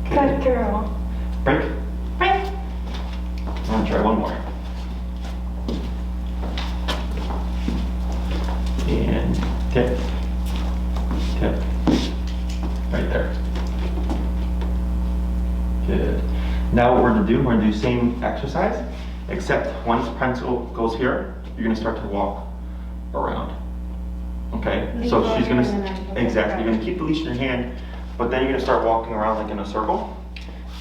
Good girl. Break. Right. I'm gonna try one more. And tip, tip, right there. Good. Now what we're gonna do, we're gonna do same exercise, except once Pretzel goes here, you're gonna start to walk around. Okay, Leash so on she's here gonna, and then I- exactly, you're gonna keep the leash in your hand, but then you're gonna start walking around like in a circle.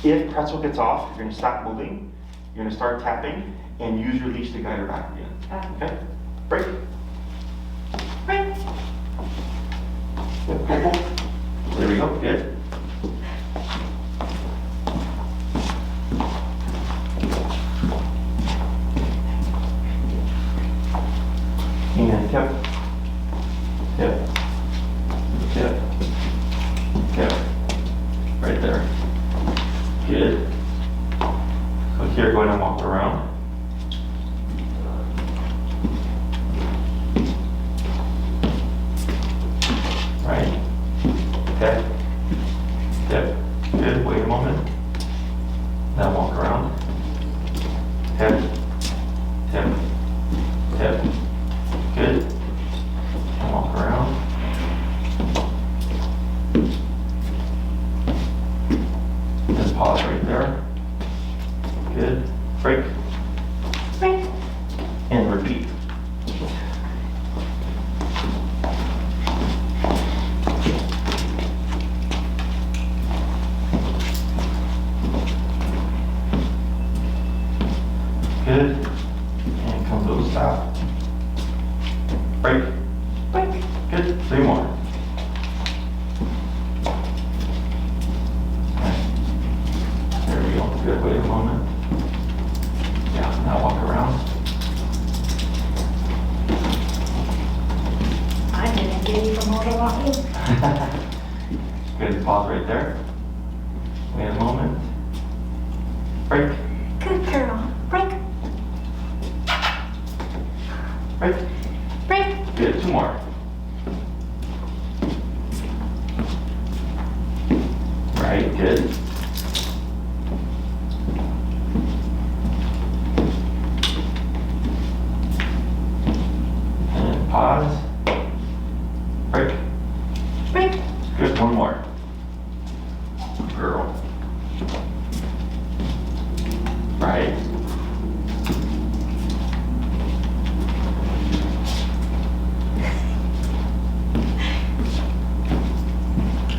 If Pretzel gets off, you're gonna stop moving, you're gonna start tapping, and use your leash to guide her back again. Okay, break. Right. There we go, good. And tip, tip, tip, tip, right there. Good. So here, go ahead and walk around. Right. Tip, tip, good, wait a moment. Now walk around. Tip, tip, right there. Good. Break. Break. And repeat. Good. And come to a stop. Break. Break. Good. 3 more. There we go. Good. Wait a moment. Yeah, now walk around. I'm gonna get you from all the walking. Good. Pause right there. Wait a moment. Break. Good girl. Break. Break. Break. Good. 2 more. Right. Good. And pause. Break. Break. Good. 1 more. Girl. Right.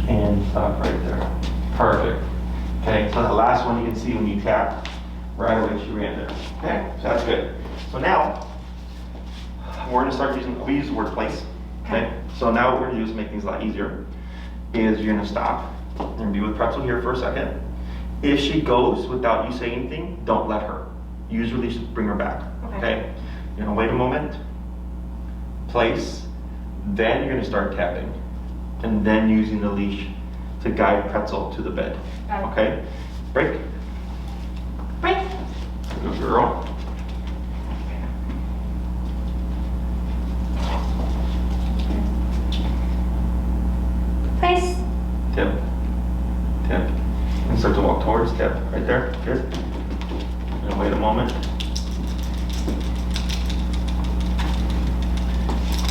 And stop right there. Perfect. Okay, so the last one you can see when you tap, right away she ran there. Okay, so that's good. So now, we're gonna start using, we use the word place. Okay, so now what we're gonna do is make things a lot easier, is you're gonna stop and be with Pretzel here for a second. If she goes without you saying anything, don't let her. Usually just bring her back. Okay? You're gonna wait a moment, place, then you're gonna start tapping, and then using the leash to guide Pretzel to the bed. Okay? Break. Break. Good girl. Place. Tip. Tip. And start to walk towards tip. Right there. Good. And wait a moment.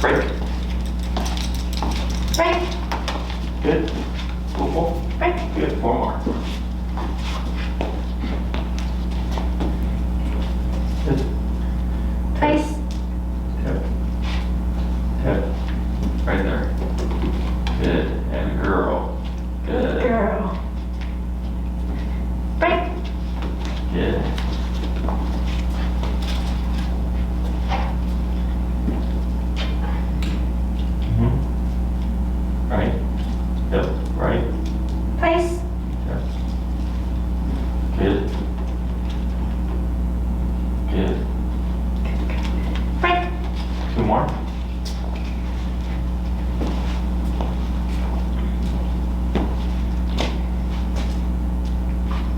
Break. Break. Good. Pull. Break. Good. 4 more. Good. Place. Tip. Tip. Right there. Good. And girl. Good. Girl. Break. Good. Right. Yep. Right. Place. Yep. Good. Good. Break. 2 more.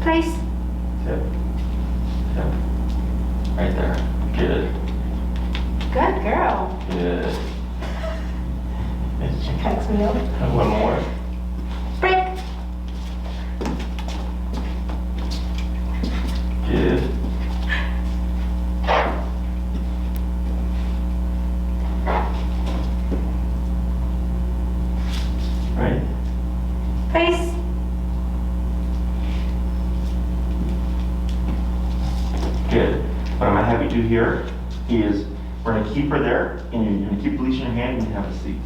Place. Tip. Tip. Right there. Good. Good girl. Good. She cracks me up. 1 more. Break. Good. Right. Place. Good. What I'm gonna have you do here is we're gonna keep her there, and you're gonna keep the leash in your hand and you have a seat.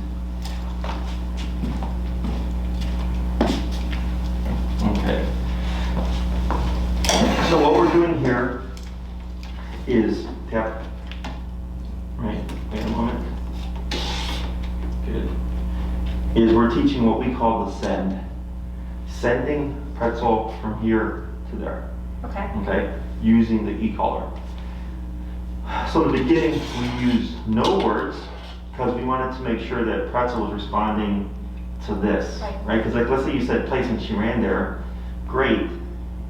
Okay. So what we're doing here is tap. Right. Wait a moment. Good. Is we're teaching what we call the send. Sending Pretzel from here to there. Okay. Okay, using the e-collar. So in the beginning, we used no words because we wanted to make sure that Pretzel was responding to this, right? Because like, let's say you said place and she ran there, great,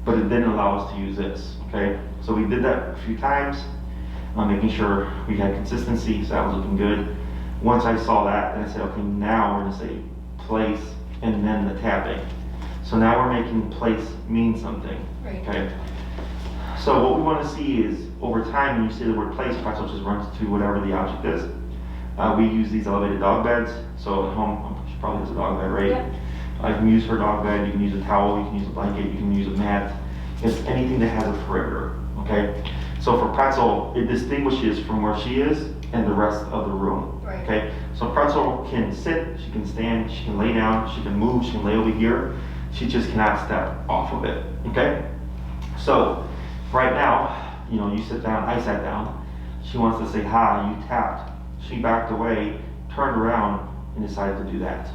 but it didn't allow us to use this, okay? So we did that a few times, making sure we had consistency, so that was looking good. Once I saw that, then I said, okay, now we're gonna say place and then the tapping. So now we're making place mean something, Right. okay? So what we want to see is, over time, when you say the word place, Pretzel just runs to whatever the object is. We use these elevated dog beds, so at home, she probably has a dog bed, right? Yep. You can use her dog bed, you can use a towel, you can use a blanket, you can use a mat. It's anything that has a perimeter, okay? So for Pretzel, it distinguishes from where she is and the rest of the room, Right. okay? So Pretzel can sit, she can stand, she can lay down, she can move, she can lay over here. She just cannot step off of it, okay? So right now, you know, you sit down, I sat down. She wants to say hi, you tapped. She backed away, turned around, and decided to do that.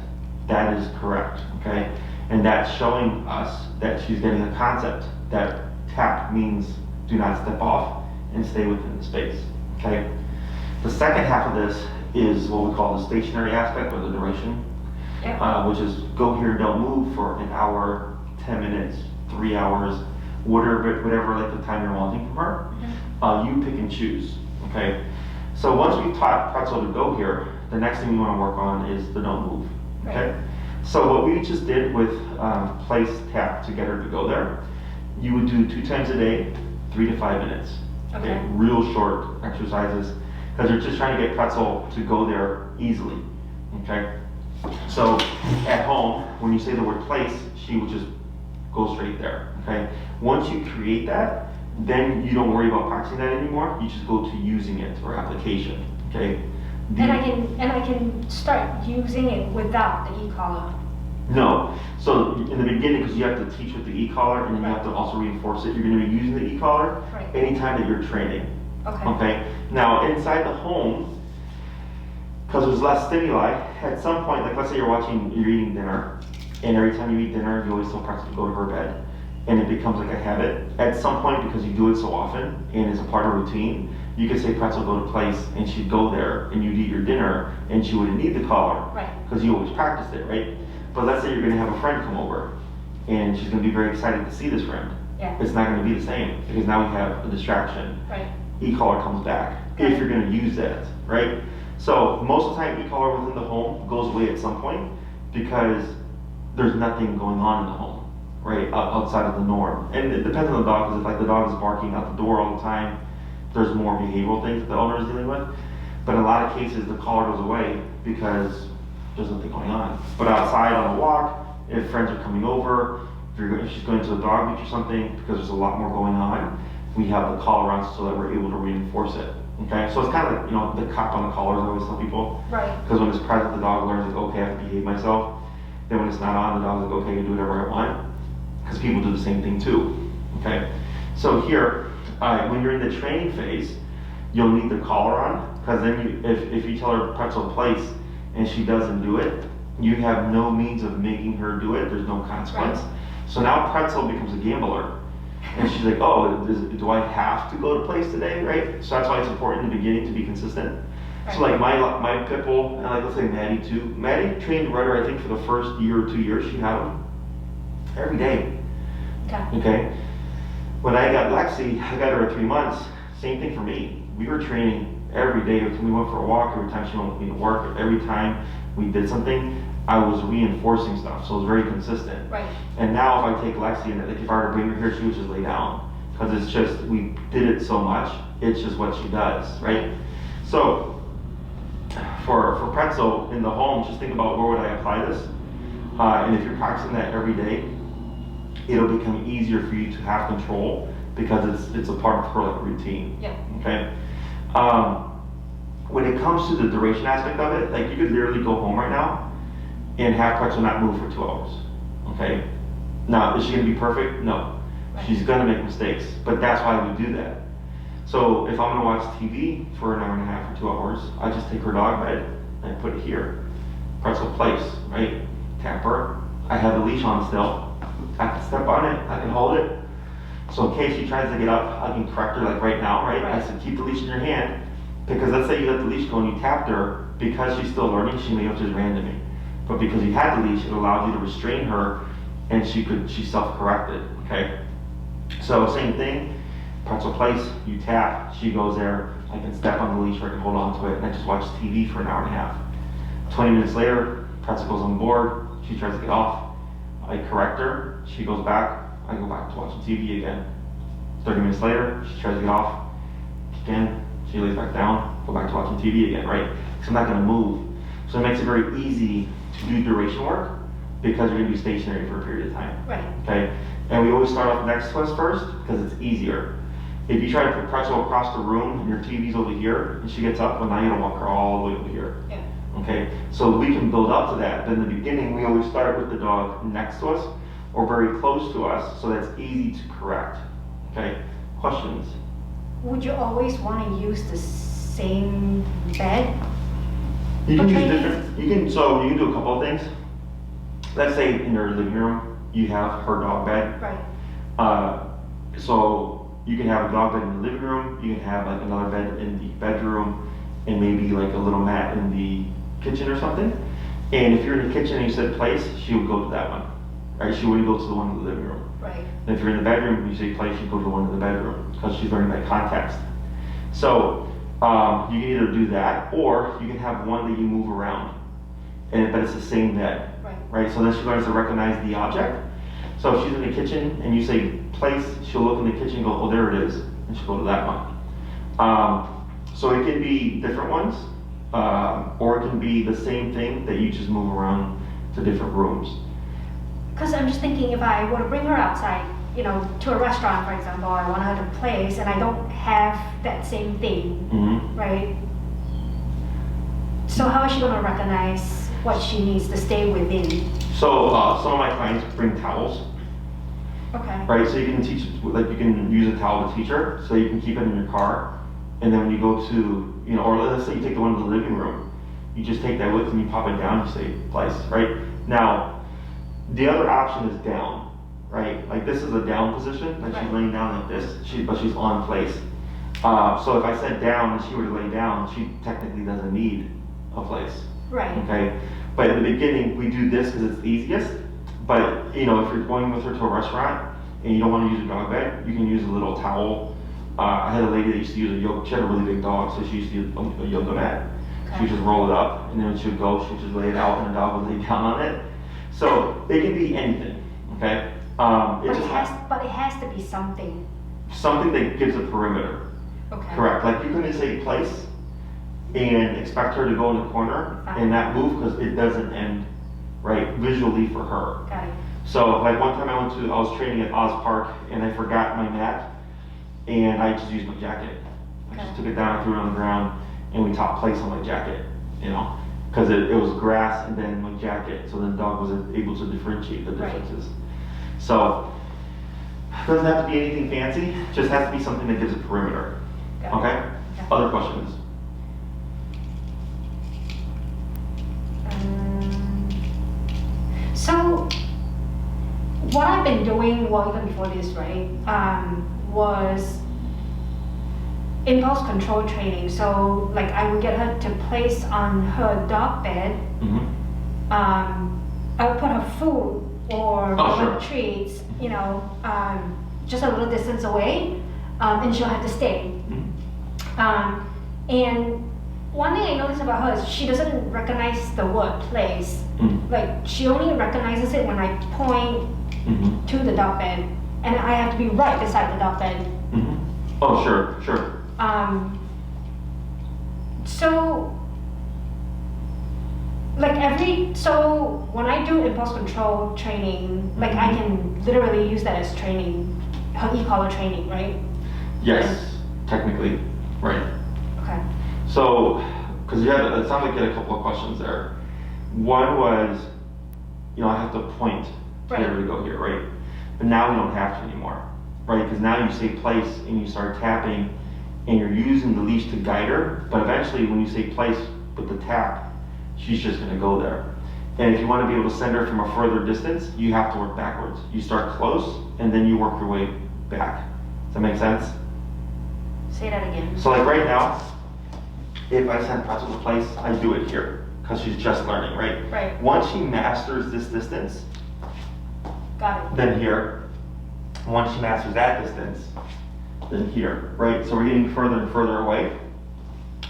That is correct, okay? And that's showing us that she's getting a concept that tap means do not step off and stay within the space, okay? The second half of this is what we call the stationary aspect, or the duration, which is go here, don't move for an hour, 10 minutes, 3 hours, whatever like the time you're wanting from her. You pick and choose, okay? So once we've taught Pretzel to go here, the next thing we want to work on is the don't move, okay? Right. So what we just did with place tap to get her to go there, you would do 2 times a day, 3 to 5 minutes. Okay. Real short exercises, because you're just trying to get Pretzel to go there easily, okay? So at home, when you say the word place, she would just go straight there, okay? Once you create that, then you don't worry about practicing that anymore. You just go to using it or application, okay? And I can start using it without the e-collar. No. So in the beginning, because you have to teach with the e-collar and then you have to also reinforce it, you're going to be using the e-collar Right. anytime that you're training. Okay. Okay. Now inside the home, because there's less stimuli, at some point, like let's say you're eating dinner, and every time you eat dinner, you always tell Pretzel to go to her bed, and it becomes like a habit. At some point, because you do it so often and it's a part of routine, you could say Pretzel go to place, and she'd go there, and you'd eat your dinner, and she wouldn't need the collar, Right. because you always practiced it, right? But let's say you're going to have a friend come over, and she's going to be very excited to see this friend. Yeah. It's not going to be the same, because now we have a distraction. Right. E-collar comes back, if you're going to use that, right? So most of the time, e-collar within the home goes away at some point, because there's nothing going on in the home, right, outside of the norm. And it depends on the dog, because if like the dog is barking out the door all the time, there's more behavioral things that the owner is dealing with. But in a lot of cases, the collar goes away because there's nothing going on. But outside on a walk, if friends are coming over, if she's going to a dog beach or something, because there's a lot more going on, we have the collar on so that we're able to reinforce it. Okay, so it's kind of like, you know, the cop on the collar, as I always tell people. Right. Because when it's present, the dog learns, like, okay, I have to behave myself. Then when it's not on, the dog's like, okay, I can do whatever I want. Because people do the same thing too. Okay, so here, when you're in the training phase, you'll need the collar on, because then if you tell her Pretzel place and she doesn't do it, you have no means of making her do it. There's no consequence. Right. So now Pretzel becomes a gambler. And she's like, oh, do I have to go to place today, right? So that's why it's important in the beginning to be consistent. Right. So like my pit bull, and like let's say Maddie too. Maddie trained Rudder, I think for the first year or 2 years, she had him every day. Okay. Okay. When I got Lexi, I got her at 3 months. Same thing for me. We were training every day. Every time we went for a walk, every time she went with me to work, every time we did something, I was reinforcing stuff. So it was very consistent. Right. And now if I take Lexi and like if I were to bring her here, she would just lay down. Because it's just, we did it so much, it's just what she does, right? So for Pretzel in the home, just think about where would I apply this? And if you're practicing that every day, it'll become easier for you to have control because it's a part of her like routine. Yeah. Okay. When it comes to the duration aspect of it, like you could literally go home right now and have Pretzel not move for 2 hours. Okay. Now, is she gonna be perfect? No. Right. She's gonna make mistakes, but that's why we do that. So if I'm gonna watch TV for an hour and a half or 2 hours, I just take her dog bed and put it here. Pretzel place, right? Tap her. I have the leash on still. I can step on it, I can hold it. So in case she tries to get up, I can correct her like right now, right? I said keep the leash in your hand, because let's say you let the leash go and you tapped her, because she's still learning, she may have just ran to me. But because you had the leash, it allowed you to restrain her and she self-corrected, okay? So same thing, Pretzel place, you tap, she goes there, I can step on the leash or I can hold on to it and I just watch TV for an hour and a half. 20 minutes later, Pretzel goes on board, she tries to get off, I correct her, she goes back, I go back to watching TV again. 30 minutes later, she tries to get off, again, she lays back down, go back to watching TV again, right? So I'm not gonna move. So it makes it very easy to do duration work because you're gonna be stationary for a period of time. Right. Okay? And we always start off next to us first because it's easier. If you try to put Pretzel across the room and your TV's over here and she gets up, well now you gotta walk her all the way over here. Yeah. Okay, so we can build up to that. But in the beginning, we always start with the dog next to us or very close to us, so that's easy to correct. Okay, questions? Would you always want to use the same bed? You can use Okay. different, you can do a couple of things. Let's say in your living room, you have her dog bed. Right. So you can have a dog bed in the living room, you can have like another bed in the bedroom, and maybe like a little mat in the kitchen or something. And if you're in the kitchen and you said place, she would go to that one, right? She wouldn't go to the one in the living room. Right. And if you're in the bedroom and you say place, she'd go to the one in the bedroom because she's learning that context. So you can either do that or you can have one that you move around, but it's the same bed, right? So then she learns to recognize the object. So if she's in the kitchen and you say place, she'll look in the kitchen and go, oh, there it is, and she'll go to that one. So it can be different ones, or it can be the same thing that you just move around to different rooms. Because I'm just thinking if I were to bring her outside, you know, to a restaurant, for example, I want her to place, and I don't have that same thing, right? So how is she going to recognize what she needs to stay within? So some of my clients bring towels. Okay. Right, so you can teach, like you can use a towel to teach her, so you can keep it in your car, and then when you go to, you know, or let's say you take the one to the living room, you just take that with and you pop it down, you say place, right? Now, the other option is down, right? Like this is a down position, like she's laying down like this, but she's on place. So if I said down and she were to lay down, she technically doesn't need a place. Right. Okay, but in the beginning, we do this because it's easiest. But, you know, if you're going with her to a restaurant and you don't want to use a dog bed, you can use a little towel. I had a lady that used to use a yoga, she had a really big dog, so she used to use a yoga mat. She would just roll it up, and then when she would go, she would just lay it out, and the dog would lay down on it. So it can be anything, okay? But it has to be something. Something that gives a perimeter. Okay. Correct. Like you couldn't say place and expect her to go in the corner and not move because it doesn't end right visually for her. Got it. So like one time I was training at Oz Park and I forgot my mat and I just used my jacket. I just took it down, I threw it on the ground, and we taught place on my jacket, you know, because it was grass and then my jacket, so then the dog was able to differentiate the differences. So it doesn't have to be anything fancy, it just has to be something that gives a perimeter. Okay? Other questions? So what I've been doing, well, even before this, right, was impulse control training. So like I would get her to place on her dog bed. I would put her food or treats, you know, just a little distance away, and she'll have to stay. And one thing I noticed about her is she doesn't recognize the word place. Like she only recognizes it when I point to the dog bed, and I have to be right beside the dog bed. Oh, sure, sure. So, like so when I do impulse control training, like I can literally use that as training, her e-collar training, right? Yes, technically, right. Okay. So, because it sounds like you had a couple of questions there. One was, you know, I have to point to get her to go here, right? But now we don't have to anymore, right? Because now you say place and you start tapping and you're using the leash to guide her, but eventually when you say place with the tap, she's just gonna go there. And if you wanna be able to send her from a further distance, you have to work backwards. You start close and then you work your way back. Does that make sense? Say that again. So like right now, if I send Pretzel to place, I do it here, because she's just learning, right? Right. Once she masters this distance, Got it. then here. Once she masters that distance, then here, right? So we're getting further and further away,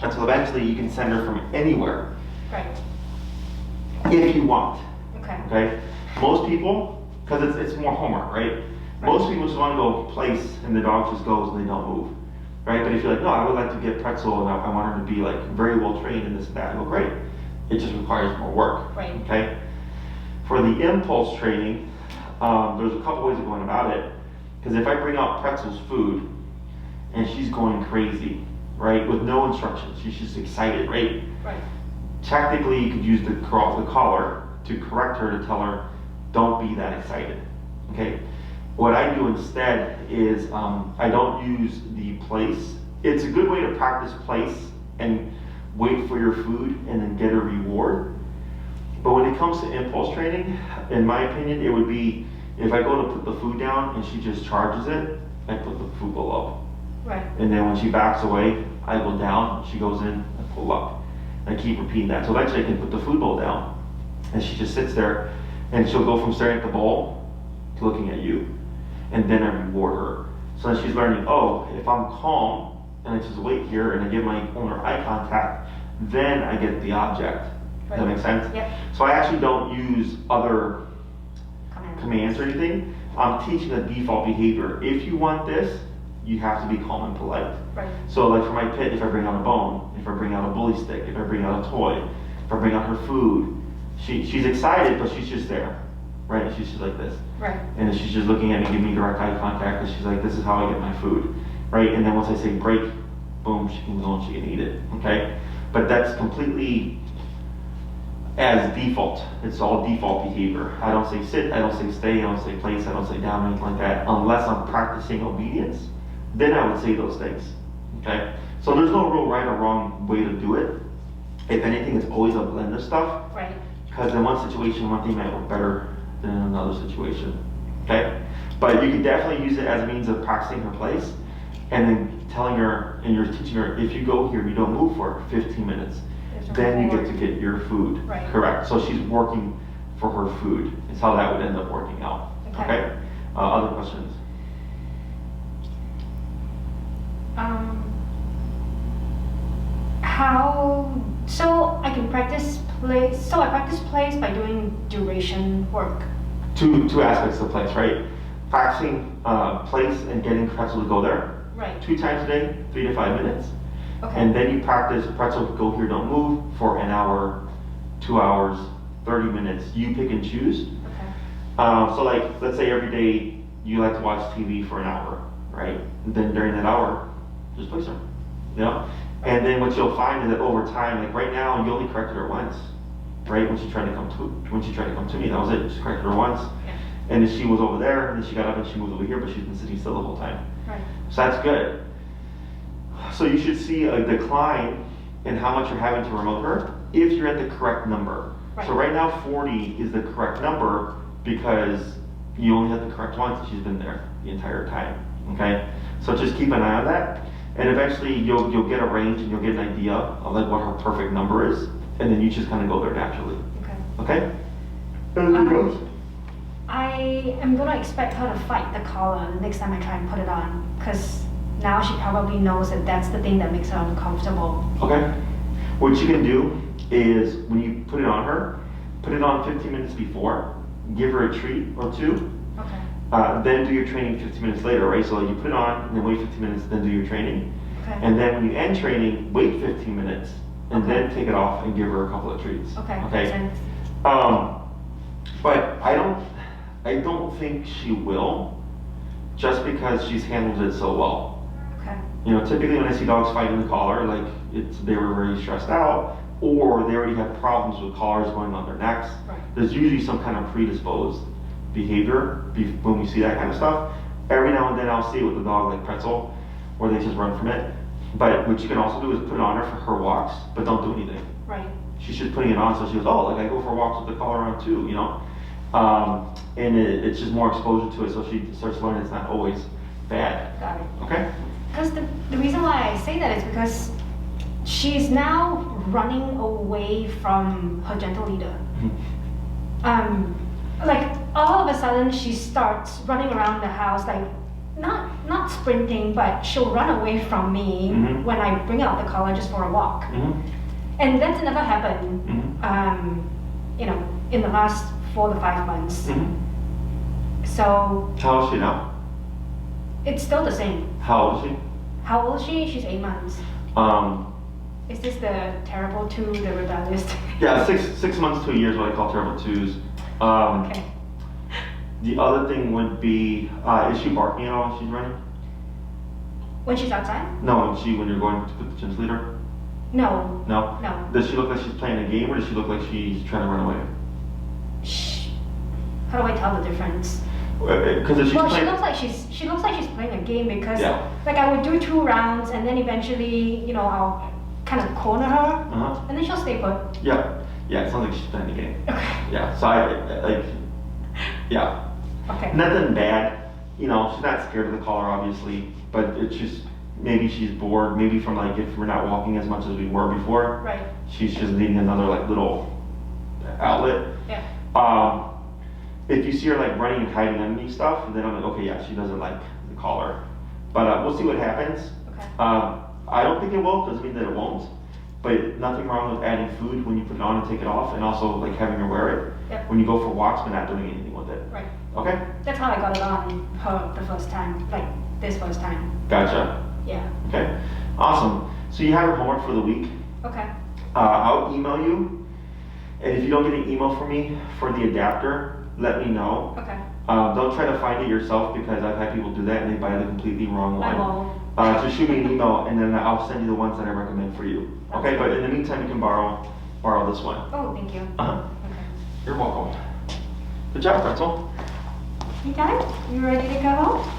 until eventually you can send her from anywhere. Right. If you want. Okay. Okay? Most people, because it's more homework, right? Most people just want to go place and the dog just goes and they don't move. Right? But if you're like, no, I would like to get Pretzel and I want her to be like very well trained in this and that, well, great. It just requires more work. Right. Okay? For the impulse training, there's a couple ways of going about it. Because if I bring out Pretzel's food and she's going crazy, right, with no instructions, she's just excited, right? Right. Technically, you could use the collar to correct her, to tell her, don't be that excited, okay? What I do instead is I don't use the place. It's a good way to practice place and wait for your food and then get a reward. But when it comes to impulse training, in my opinion, it would be if I go to put the food down and she just charges it, I put the food bowl up. Right. And then when she backs away, I go down, she goes in, I pull up. And I keep repeating that. So eventually I can put the food bowl down and she just sits there and she'll go from staring at the bowl to looking at you. And then I reward her. So then she's learning, oh, if I'm calm and I just wait here and I give my owner eye contact, then I get the object. Does that make sense? Yep. So I actually don't use other Command. commands or anything. I'm teaching a default behavior. If you want this, you have to be calm and polite. Right. So like for my pit, if I bring out a bone, if I bring out a bully stick, if I bring out a toy, if I bring out her food, she's excited, but she's just there, right? She's just like this. Right. And then she's just looking at me, giving me direct eye contact, and she's like, this is how I get my food, right? And then once I say break, boom, she can go and she can eat it, okay? But that's completely as default. It's all default behavior. I don't say sit, I don't say stay, I don't say place, I don't say down, anything like that, unless I'm practicing obedience. Then I would say those things, okay? So there's no real right or wrong way to do it. If anything, it's always a blend of stuff. Right. Because in one situation, one thing might work better than in another situation, okay? But you can definitely use it as a means of practicing her place and then telling her, and you're teaching her, if you go here, you don't move for 15 minutes, then you get to get your food. Right. Correct. So she's working for her food. It's how that would end up working out, okay? Other questions? So I can practice place. So I practice place by doing duration work. Two aspects of place, right? Practicing place and getting Pretzel to go there. Right. 2 times a day, 3 to 5 minutes. Okay. And then you practice Pretzel, go here, don't move for an hour, 2 hours, 30 minutes. You pick and choose. Okay. So like, let's say every day you like to watch TV for an hour, right? And then during that hour, just place her, you know? And then what you'll find is that over time, like right now, you only corrected her once, right? When she tried to come to me, that was it. Just corrected her once. Yeah. And then she was over there, and then she got up and she moved over here, but she's been sitting still the whole time. Right. So that's good. So you should see a decline in how much you're having to remote her if you're at the correct number. Right. So right now 40 is the correct number because you only have the correct once and she's been there the entire time, okay? So just keep an eye on that, and eventually you'll get a range and you'll get an idea of like what her perfect number is, and then you just kind of go there naturally, Okay. okay? Anything else? I am gonna expect her to fight the collar the next time I try and put it on, because now she probably knows that that's the thing that makes her uncomfortable. Okay. What you can do is when you put it on her, put it on 15 minutes before, give her a treat or two, Okay. then do your training 15 minutes later, right? So you put it on and then wait 15 minutes, then do your training. Okay. And then when you end training, wait 15 minutes and Okay. then take it off and give her a couple of treats. Okay. Okay. Makes sense. But I don't think she will, just because she's handled it so well. Okay. You know, typically when I see dogs fighting the collar, like they were very stressed out, or they already have problems with collars going on their necks. Right. There's usually some kind of predisposed behavior when we see that kind of stuff. Every now and then I'll see it with a dog like Pretzel, where they just run from it. But what you can also do is put it on her for her walks, but don't do anything. Right. She's just putting it on, so she goes, oh, like I go for walks with the collar on too, you know? And it's just more exposure to it, so she starts learning it's not always bad. Got it. Okay? Because the reason why I say that is because she's now running away from her gentle leader. Like all of a sudden she starts running around the house, like not sprinting, but she'll run away from me Mhm. when I bring out the collar just for a walk. And that's never happened, you know, in the last 4 to 5 months. So How old is she now? it's still the same. How old is she? How old is she? She's 8 months. Is this the terrible two, the rebellious? Yeah, 6 months to a year is what I call terrible twos. Okay. The other thing would be, is she barking at all when she's running? When she's outside? No, when you're going to put the gym leader? No. No? No. Does she look like she's playing a game or does she look like she's trying to run away? Shh. How do I tell the difference? Because if she's Well, playing... she looks like she's playing a game because Yeah. like I would do 2 rounds and then eventually, you know, I'll kind of corner her Uh-huh. and then she'll stay put. Yeah. Yeah, it sounds like she's playing a game. Okay. Yeah, so yeah. Okay. Nothing bad. You know, she's not scared of the collar, obviously, but it's just, maybe she's bored, maybe from like, if we're not walking as much as we were before. Right. She's just needing another like little outlet. Yeah. If you see her like running and hiding underneath stuff, then I'm like, okay, yeah, she doesn't like the collar. But we'll see what happens. Okay. I don't think it will, doesn't mean that it won't. But nothing wrong with adding food when you put it on and take it off, and also like having her wear it. Yep. When you go for walks, but not doing anything with it. Right. Okay? That's how I got it on her the first time, like this first time. Gotcha. Yeah. Okay. Awesome. So you have your homework for the week. Okay. I'll email you. And if you don't get an email from me for the adapter, let me know. Okay. Don't try to find it yourself because I've had people do that and they buy the completely wrong one. I won't. Just shoot me an email and then I'll send you the ones that I recommend for you. Okay, but in the meantime, you can borrow this one. Oh, thank you. Uh-huh. Okay. You're welcome. Good job, Pretzel. You done? You ready to go home?